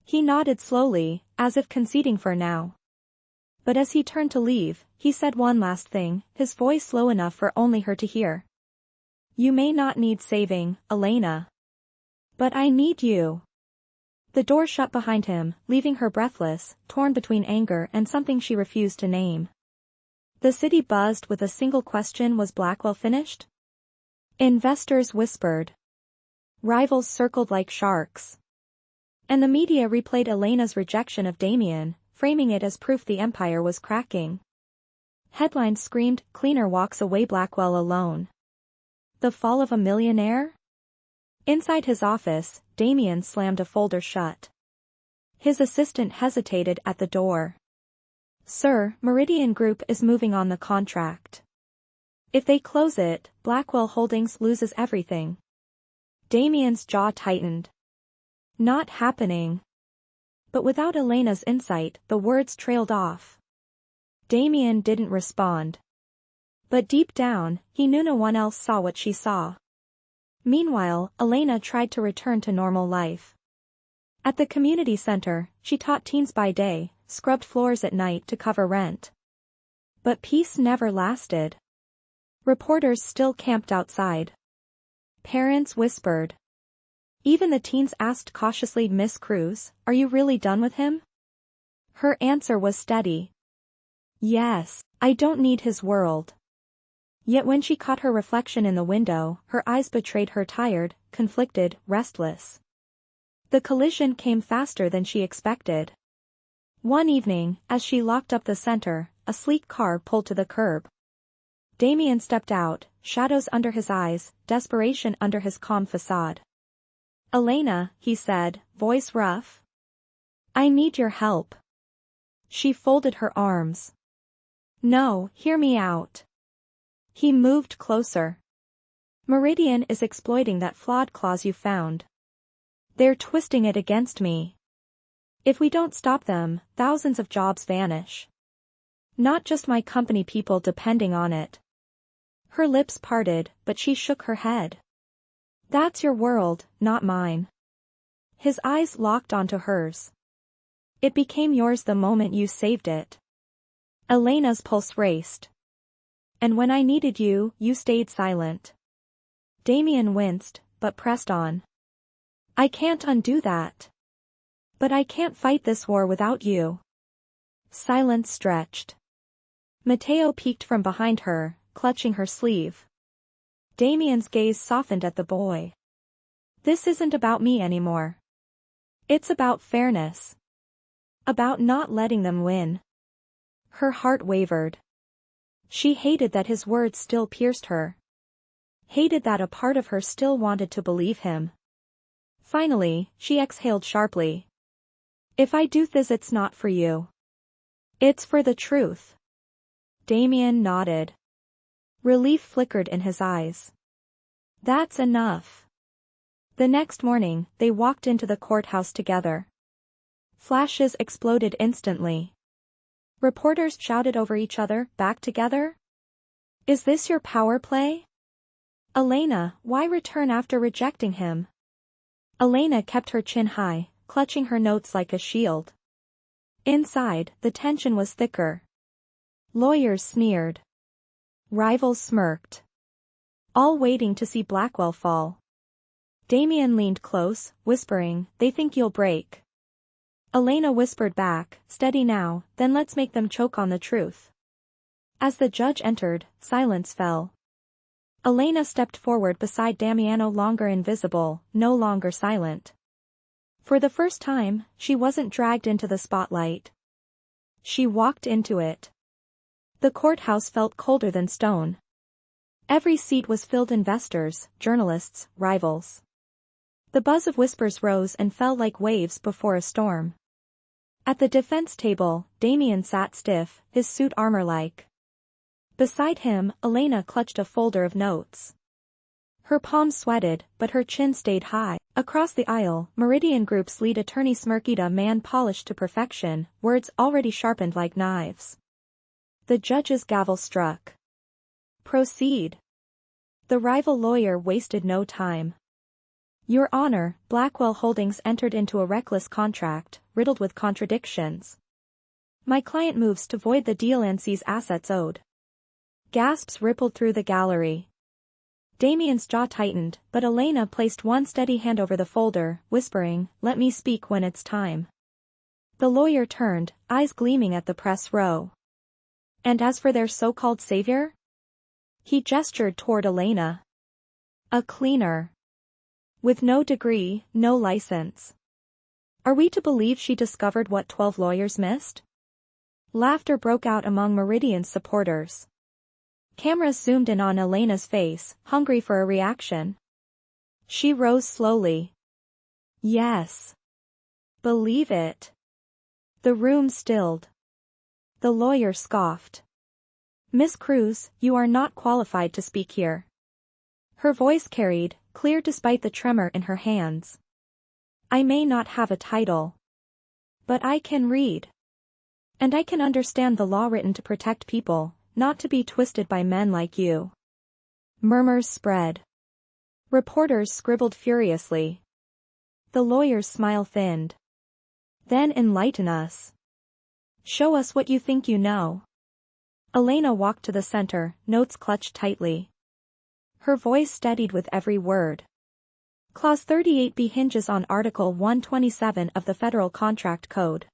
A: He nodded slowly, as if conceding for now. But as he turned to leave, he said one last thing, his voice low enough for only her to hear. "You may not need saving, Elena. But I need you." The door shut behind him, leaving her breathless, torn between anger and something she refused to name. The city buzzed with a single question: was Blackwell finished? Investors whispered. Rivals circled like sharks. And the media replayed Elena's rejection of Damien, framing it as proof the empire was cracking. Headlines screamed, "Cleaner walks away, Blackwell alone." The fall of a millionaire? Inside his office, Damien slammed a folder shut. His assistant hesitated at the door. "Sir, Meridian Group is moving on the contract. If they close it, Blackwell Holdings loses everything." Damien's jaw tightened. "Not happening." But without Elena's insight, the words trailed off. Damien didn't respond. But deep down, he knew no one else saw what she saw. Meanwhile, Elena tried to return to normal life. At the community center, she taught teens by day, scrubbed floors at night to cover rent. But peace never lasted. Reporters still camped outside. Parents whispered. Even the teens asked cautiously, "Miss Cruz, are you really done with him?" Her answer was steady. "Yes, I don't need his world." Yet when she caught her reflection in the window, her eyes betrayed her, tired, conflicted, restless. The collision came faster than she expected. One evening, as she locked up the center, a sleek car pulled to the curb. Damien stepped out, shadows under his eyes, desperation under his calm facade. "Elena," he said, voice rough. "I need your help." She folded her arms. "No, hear me out." He moved closer. "Meridian is exploiting that flawed clause you found. They're twisting it against me. If we don't stop them, thousands of jobs vanish. Not just my company, people depending on it." Her lips parted, but she shook her head. "That's your world, not mine." His eyes locked onto hers. "It became yours the moment you saved it." Elena's pulse raced. "And when I needed you, you stayed silent." Damien winced, but pressed on. "I can't undo that. But I can't fight this war without you." Silence stretched. Mateo peeked from behind her, clutching her sleeve. Damien's gaze softened at the boy. This isn't about me anymore. It's about fairness. About not letting them win. Her heart wavered. She hated that his words still pierced her. Hated that a part of her still wanted to believe him. Finally, she exhaled sharply. If I do this, it's not for you. It's for the truth. Damien nodded. Relief flickered in his eyes. That's enough. The next morning, they walked into the courthouse together. Flashes exploded instantly. Reporters shouted over each other, back together? Is this your power play? Elena, why return after rejecting him? Elena kept her chin high, clutching her notes like a shield. Inside, the tension was thicker. Lawyers sneered. Rivals smirked. All waiting to see Blackwell fall. Damien leaned close, whispering, "They think you'll break." Elena whispered back, "Steady now, then let's make them choke on the truth." As the judge entered, silence fell. Elena stepped forward beside Damiano, longer invisible, no longer silent. For the first time, she wasn't dragged into the spotlight. She walked into it. The courthouse felt colder than stone. Every seat was filled with investors, journalists, rivals. The buzz of whispers rose and fell like waves before a storm. At the defense table, Damien sat stiff, his suit armor-like. Beside him, Elena clutched a folder of notes. Her palms sweated, but her chin stayed high. Across the aisle, Meridian Group's lead attorney smirked, a man polished to perfection, words already sharpened like knives. The judge's gavel struck. Proceed. The rival lawyer wasted no time. Your Honor, Blackwell Holdings entered into a reckless contract, riddled with contradictions. My client moves to void the deal and seize assets owed. Gasps rippled through the gallery. Damien's jaw tightened, but Elena placed one steady hand over the folder, whispering, "Let me speak when it's time." The lawyer turned, eyes gleaming at the press row. And as for their so-called savior? He gestured toward Elena. A cleaner. With no degree, no license. Are we to believe she discovered what 12 lawyers missed? Laughter broke out among Meridian's supporters. Cameras zoomed in on Elena's face, hungry for a reaction. She rose slowly. Yes. Believe it. The room stilled. The lawyer scoffed. Miss Cruz, you are not qualified to speak here. Her voice carried, clear despite the tremor in her hands. I may not have a title. But I can read. And I can understand the law written to protect people, not to be twisted by men like you. Murmurs spread. Reporters scribbled furiously. The lawyer's smile thinned. Then enlighten us. Show us what you think you know. Elena walked to the center, notes clutched tightly. Her voice steadied with every word. Clause 38B hinges on Article 127 of the Federal Contract Code.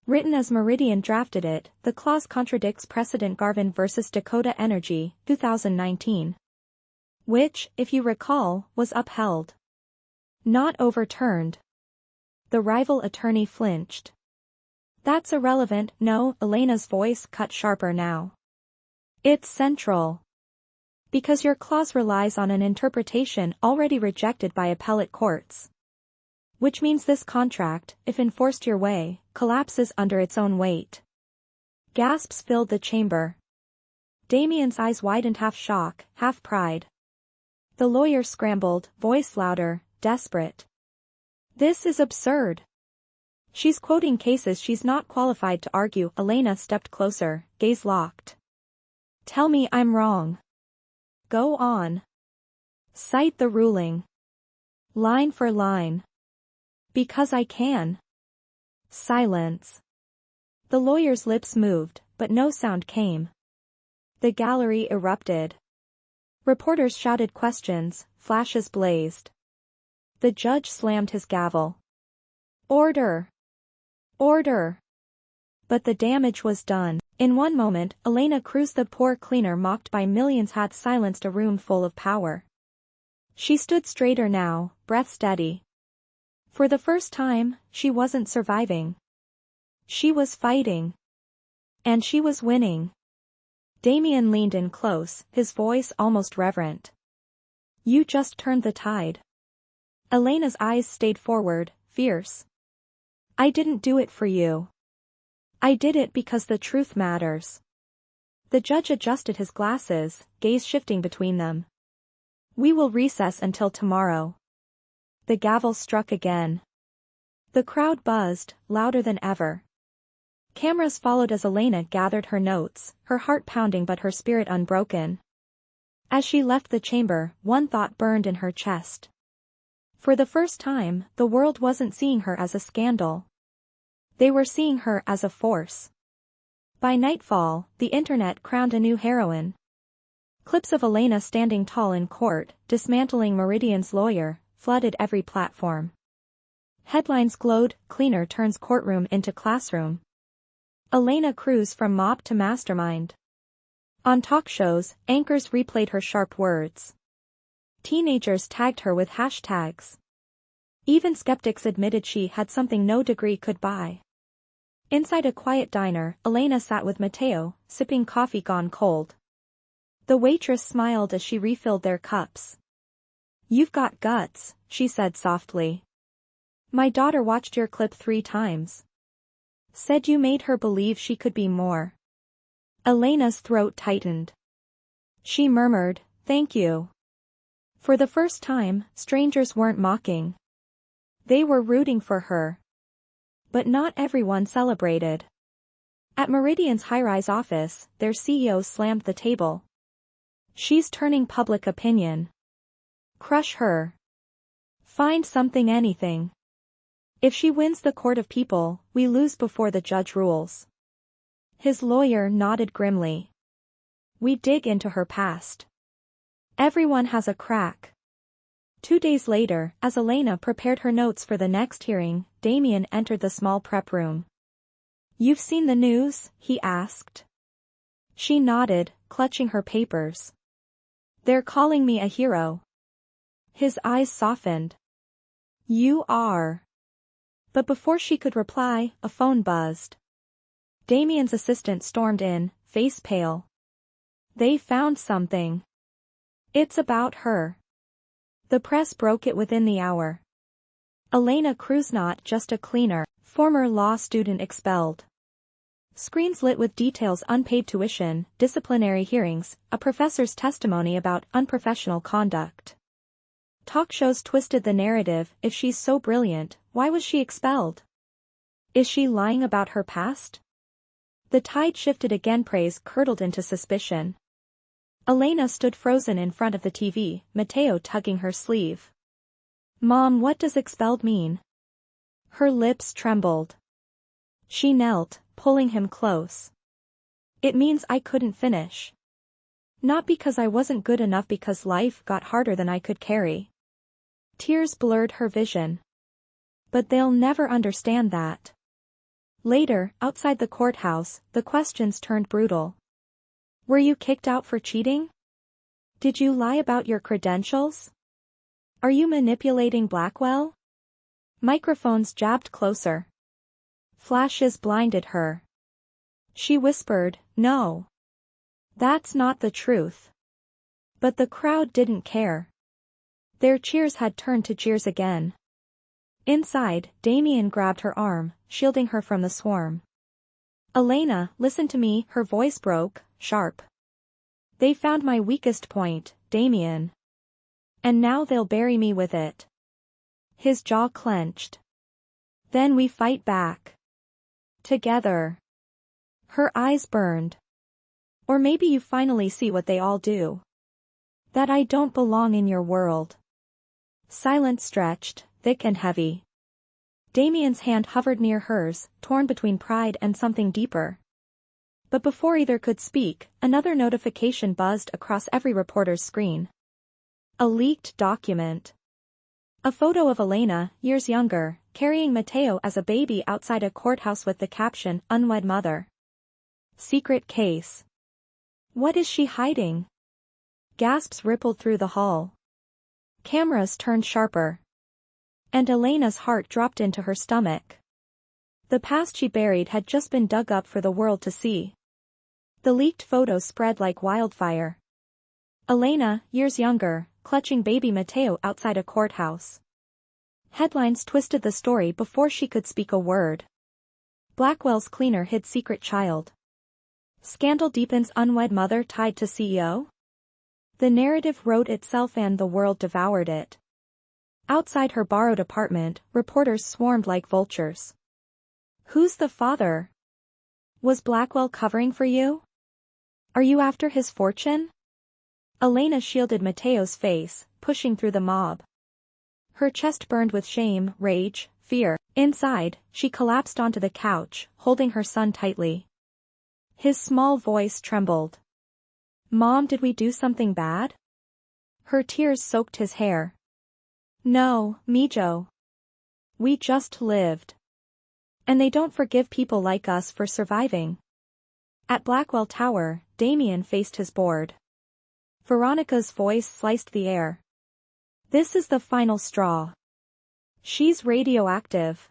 A: Written as Meridian drafted it, the clause contradicts precedent Garvin v. Dakota Energy, 2019. Which, if you recall, was upheld. Not overturned. The rival attorney flinched. That's irrelevant, no, Elena's voice cut sharper now. It's central. Because your clause relies on an interpretation already rejected by appellate courts. Which means this contract, if enforced your way, collapses under its own weight. Gasps filled the chamber. Damien's eyes widened, half shock, half pride. The lawyer scrambled, voice louder, desperate. This is absurd. She's quoting cases she's not qualified to argue. Elena stepped closer, gaze locked. Tell me I'm wrong. Go on. Cite the ruling. Line for line. Because I can. Silence. The lawyer's lips moved, but no sound came. The gallery erupted. Reporters shouted questions, flashes blazed. The judge slammed his gavel. Order! Order! But the damage was done. In one moment, Elena Cruz, the poor cleaner mocked by millions, had silenced a room full of power. She stood straighter now, breath steady. For the first time, she wasn't surviving. She was fighting. And she was winning. Damien leaned in close, his voice almost reverent. You just turned the tide. Elena's eyes stayed forward, fierce. I didn't do it for you. I did it because the truth matters. The judge adjusted his glasses, gaze shifting between them. We will recess until tomorrow. The gavel struck again. The crowd buzzed, louder than ever. Cameras followed as Elena gathered her notes, her heart pounding but her spirit unbroken. As she left the chamber, one thought burned in her chest. For the first time, the world wasn't seeing her as a scandal. They were seeing her as a force. By nightfall, the internet crowned a new heroine. Clips of Elena standing tall in court, dismantling Meridian's lawyer, flooded every platform. Headlines glowed, cleaner turns courtroom into classroom. Elena Cruz from mob to mastermind. On talk shows, anchors replayed her sharp words. Teenagers tagged her with hashtags. Even skeptics admitted she had something no degree could buy. Inside a quiet diner, Elena sat with Mateo, sipping coffee gone cold. The waitress smiled as she refilled their cups. You've got guts, she said softly. My daughter watched your clip 3 times. Said you made her believe she could be more. Elena's throat tightened. She murmured, thank you. For the first time, strangers weren't mocking. They were rooting for her. But not everyone celebrated. At Meridian's high-rise office, their CEO slammed the table. She's turning public opinion. Crush her. Find something, anything. If she wins the court of people, we lose before the judge rules. His lawyer nodded grimly. We dig into her past. Everyone has a crack. 2 days later, as Elena prepared her notes for the next hearing, Damien entered the small prep room. You've seen the news? He asked. She nodded, clutching her papers. They're calling me a hero. His eyes softened. You are. But before she could reply, a phone buzzed. Damien's assistant stormed in, face pale. They found something. It's about her. The press broke it within the hour. Elena Cruz, not just a cleaner, former law student expelled. Screens lit with details: unpaid tuition, disciplinary hearings, a professor's testimony about unprofessional conduct. Talk shows twisted the narrative: if she's so brilliant, why was she expelled? Is she lying about her past? The tide shifted again, praise curdled into suspicion. Elena stood frozen in front of the TV, Mateo tugging her sleeve. Mom, what does expelled mean? Her lips trembled. She knelt, pulling him close. It means I couldn't finish. Not because I wasn't good enough, because life got harder than I could carry. Tears blurred her vision. But they'll never understand that. Later, outside the courthouse, the questions turned brutal. Were you kicked out for cheating? Did you lie about your credentials? Are you manipulating Blackwell? Microphones jabbed closer. Flashes blinded her. She whispered, no. That's not the truth. But the crowd didn't care. Their cheers had turned to jeers again. Inside, Damien grabbed her arm, shielding her from the swarm. Elena, listen to me, her voice broke, sharp. They found my weakest point, Damien. And now they'll bury me with it. His jaw clenched. Then we fight back. Together. Her eyes burned. Or maybe you finally see what they all do. That I don't belong in your world. Silence stretched, thick and heavy. Damien's hand hovered near hers, torn between pride and something deeper. But before either could speak, another notification buzzed across every reporter's screen. A leaked document. A photo of Elena, years younger, carrying Mateo as a baby outside a courthouse with the caption, unwed mother. Secret case. What is she hiding? Gasps rippled through the hall. Cameras turned sharper. And Elena's heart dropped into her stomach. The past she buried had just been dug up for the world to see. The leaked photos spread like wildfire. Elena, years younger, clutching baby Matteo outside a courthouse. Headlines twisted the story before she could speak a word. Blackwell's cleaner hid secret child. Scandal deepens unwed mother tied to CEO? The narrative wrote itself and the world devoured it. Outside her borrowed apartment, reporters swarmed like vultures. Who's the father? Was Blackwell covering for you? Are you after his fortune? Elena shielded Matteo's face, pushing through the mob. Her chest burned with shame, rage, fear. Inside, she collapsed onto the couch, holding her son tightly. His small voice trembled. Mom, did we do something bad? Her tears soaked his hair. No, Mijo. We just lived. And they don't forgive people like us for surviving. At Blackwell Tower, Damien faced his board. Veronica's voice sliced the air. This is the final straw. She's radioactive.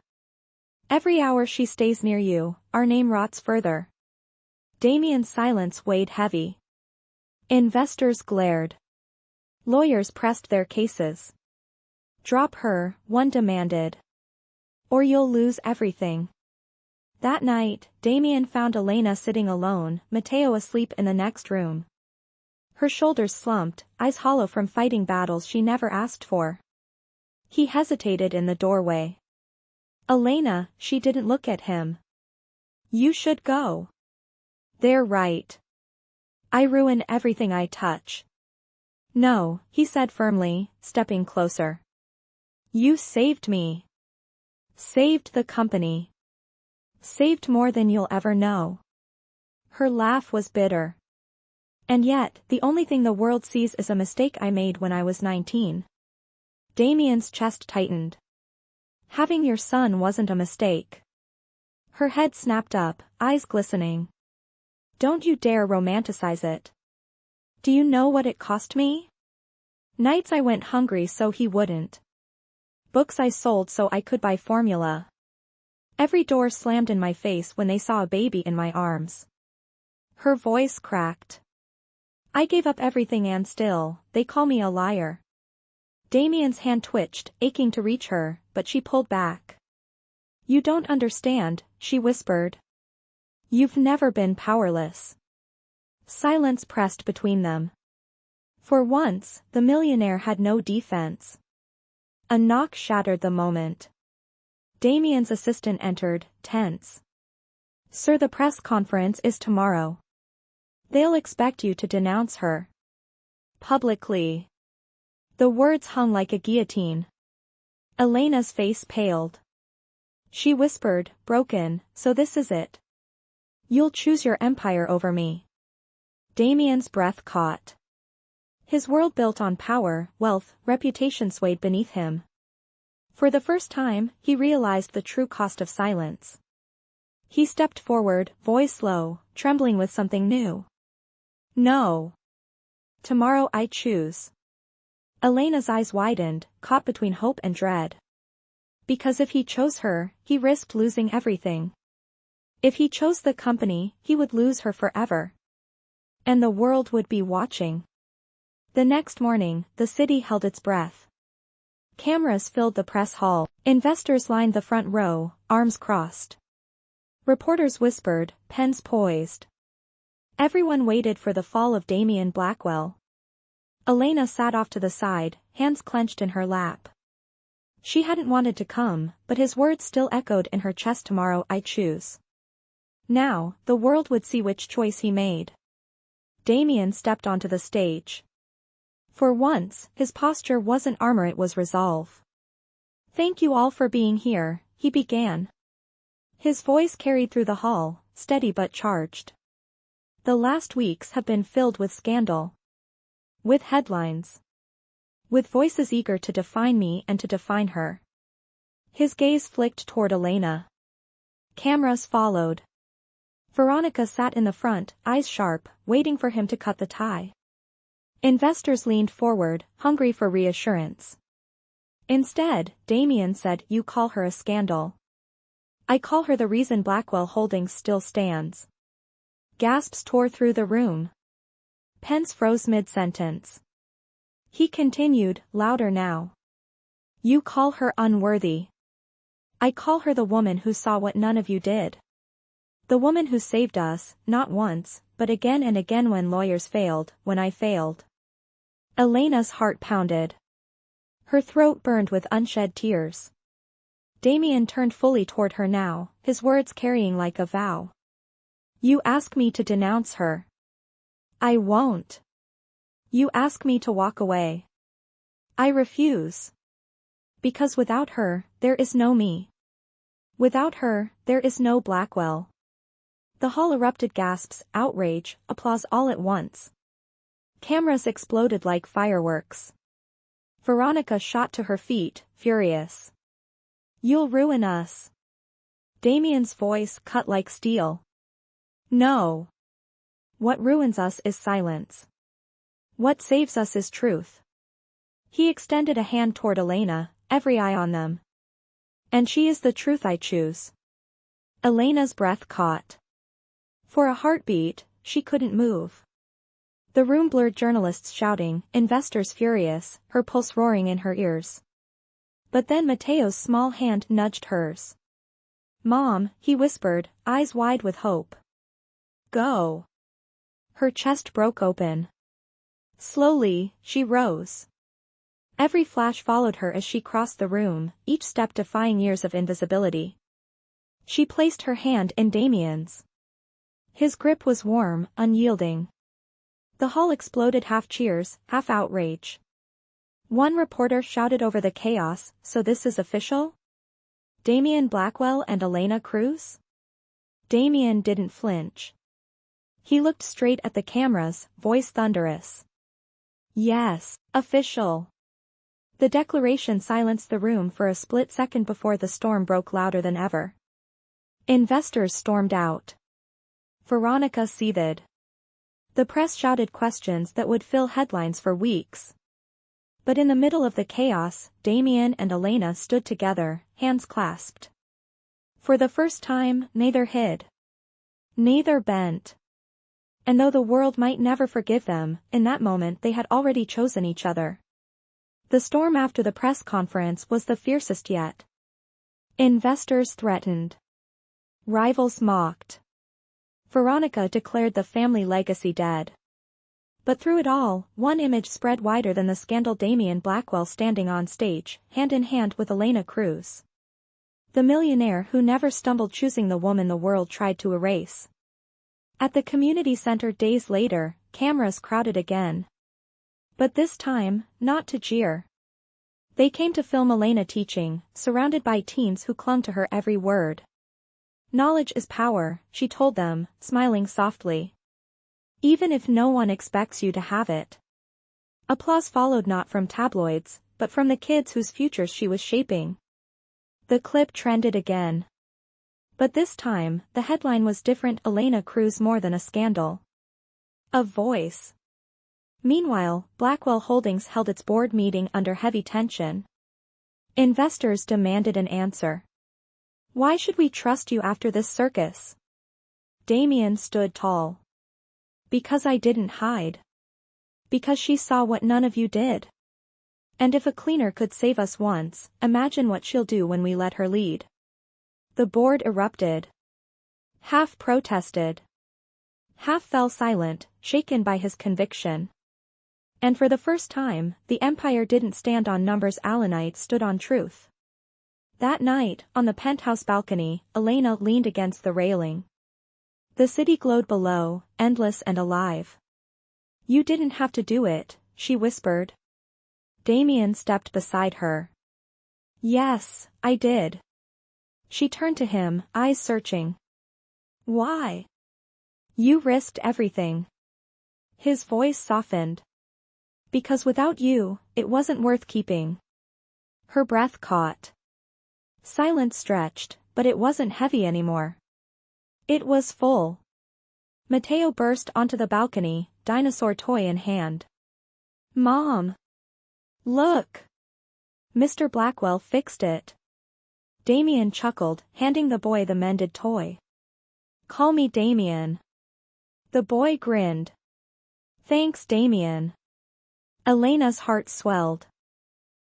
A: Every hour she stays near you, our name rots further. Damien's silence weighed heavy. Investors glared. Lawyers pressed their cases. Drop her, one demanded. Or you'll lose everything. That night, Damien found Elena sitting alone, Matteo asleep in the next room. Her shoulders slumped, eyes hollow from fighting battles she never asked for. He hesitated in the doorway. Elena, she didn't look at him. You should go. They're right. I ruin everything I touch. No, he said firmly, stepping closer. You saved me. Saved the company. Saved more than you'll ever know. Her laugh was bitter. And yet, the only thing the world sees is a mistake I made when I was 19. Damien's chest tightened. Having your son wasn't a mistake. Her head snapped up, eyes glistening. Don't you dare romanticize it. Do you know what it cost me? Nights I went hungry so he wouldn't. Books I sold so I could buy formula. Every door slammed in my face when they saw a baby in my arms. Her voice cracked. I gave up everything and still, they call me a liar. Damien's hand twitched, aching to reach her, but she pulled back. You don't understand, she whispered. You've never been powerless. Silence pressed between them. For once, the millionaire had no defense. A knock shattered the moment. Damien's assistant entered, tense. Sir, the press conference is tomorrow. They'll expect you to denounce her. Publicly. The words hung like a guillotine. Elena's face paled. She whispered, broken, so this is it. You'll choose your empire over me. Damien's breath caught. His world built on power, wealth, reputation swayed beneath him. For the first time, he realized the true cost of silence. He stepped forward, voice low, trembling with something new. No. Tomorrow I choose. Elena's eyes widened, caught between hope and dread. Because if he chose her, he risked losing everything. If he chose the company, he would lose her forever. And the world would be watching. The next morning, the city held its breath. Cameras filled the press hall. Investors lined the front row, arms crossed. Reporters whispered, pens poised. Everyone waited for the fall of Damien Blackwell. Elena sat off to the side, hands clenched in her lap. She hadn't wanted to come, but his words still echoed in her chest. Tomorrow I choose. Now, the world would see which choice he made. Damien stepped onto the stage. For once, his posture wasn't armor, it was resolve. Thank you all for being here, he began. His voice carried through the hall, steady but charged. The last weeks have been filled with scandal. With headlines. With voices eager to define me and to define her. His gaze flicked toward Elena. Cameras followed. Veronica sat in the front, eyes sharp, waiting for him to cut the tie. Investors leaned forward, hungry for reassurance. Instead, Damien said, "You call her a scandal. I call her the reason Blackwell Holdings still stands." Gasps tore through the room. Pens froze mid-sentence. He continued, louder now. "You call her unworthy. I call her the woman who saw what none of you did. The woman who saved us, not once, but again and again when lawyers failed, when I failed." Elena's heart pounded. Her throat burned with unshed tears. Damien turned fully toward her now, his words carrying like a vow. "You ask me to denounce her. I won't. You ask me to walk away. I refuse. Because without her, there is no me. Without her, there is no Blackwell." The hall erupted gasps, outrage, applause all at once. Cameras exploded like fireworks. Veronica shot to her feet, furious. "You'll ruin us." Damien's voice cut like steel. "No. What ruins us is silence. What saves us is truth." He extended a hand toward Elena, every eye on them. "And she is the truth I choose." Elena's breath caught. For a heartbeat, she couldn't move. The room blurred, journalists shouting, investors furious, her pulse roaring in her ears. But then Mateo's small hand nudged hers. "Mom," he whispered, eyes wide with hope. "Go." Her chest broke open. Slowly, she rose. Every flash followed her as she crossed the room, each step defying years of invisibility. She placed her hand in Damien's. His grip was warm, unyielding. The hall exploded, half cheers, half outrage. One reporter shouted over the chaos, "So this is official? Damien Blackwell and Elena Cruz?" Damien didn't flinch. He looked straight at the cameras, voice thunderous. "Yes, official." The declaration silenced the room for a split second before the storm broke louder than ever. Investors stormed out. Veronica seethed. The press shouted questions that would fill headlines for weeks. But in the middle of the chaos, Damien and Elena stood together, hands clasped. For the first time, neither hid. Neither bent. And though the world might never forgive them, in that moment they had already chosen each other. The storm after the press conference was the fiercest yet. Investors threatened. Rivals mocked. Veronica declared the family legacy dead. But through it all, one image spread wider than the scandal: Damien Blackwell standing on stage, hand in hand with Elena Cruz. The millionaire who never stumbled, choosing the woman the world tried to erase. At the community center days later, cameras crowded again. But this time, not to jeer. They came to film Elena teaching, surrounded by teens who clung to her every word. "Knowledge is power," she told them, smiling softly. "Even if no one expects you to have it." Applause followed, not from tabloids, but from the kids whose futures she was shaping. The clip trended again. But this time, the headline was different: Elena Cruz more than a scandal. A voice. Meanwhile, Blackwell Holdings held its board meeting under heavy tension. Investors demanded an answer. "Why should we trust you after this circus?" Damien stood tall. "Because I didn't hide. Because she saw what none of you did. And if a cleaner could save us once, imagine what she'll do when we let her lead." The board erupted. Half protested. Half fell silent, shaken by his conviction. And for the first time, the empire didn't stand on numbers, Alanites stood on truth. That night, on the penthouse balcony, Elena leaned against the railing. The city glowed below, endless and alive. "You didn't have to do it," she whispered. Damien stepped beside her. "Yes, I did." She turned to him, eyes searching. "Why?" "You risked everything." His voice softened. "Because without you, it wasn't worth keeping." Her breath caught. Silence stretched, but it wasn't heavy anymore. It was full. Mateo burst onto the balcony, dinosaur toy in hand. "Mom! Look!" Mr. Blackwell fixed it. Damien chuckled, handing the boy the mended toy. Call me Damien. The boy grinned. Thanks, Damien. Elena's heart swelled.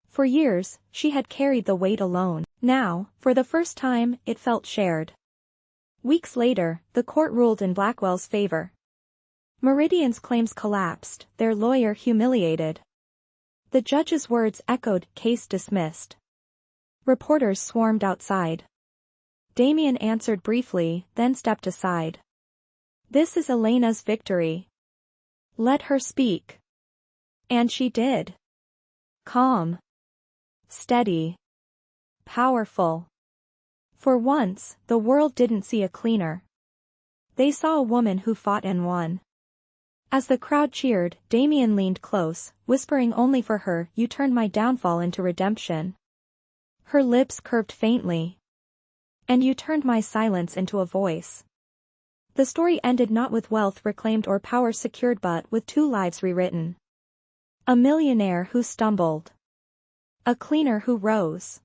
A: For years, she had carried the weight alone. Now, for the first time, it felt shared. Weeks later, the court ruled in Blackwell's favor. Meridian's claims collapsed, their lawyer humiliated. The judge's words echoed, case dismissed. Reporters swarmed outside. Damien answered briefly, then stepped aside. This is Elena's victory. Let her speak. And she did. Calm. Steady. Powerful. For once, the world didn't see a cleaner. They saw a woman who fought and won. As the crowd cheered, Damien leaned close, whispering only for her, "You turned my downfall into redemption." Her lips curved faintly. "And you turned my silence into a voice." The story ended not with wealth reclaimed or power secured but with two lives rewritten. A millionaire who stumbled. A cleaner who rose.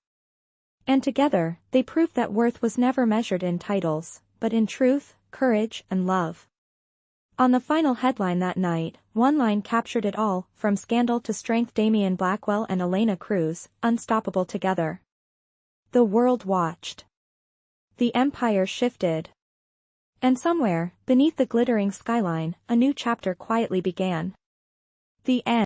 A: And together, they proved that worth was never measured in titles, but in truth, courage, and love. On the final headline that night, one line captured it all, from scandal to strength: Damien Blackwell and Elena Cruz, unstoppable together. The world watched. The empire shifted. And somewhere, beneath the glittering skyline, a new chapter quietly began. The end.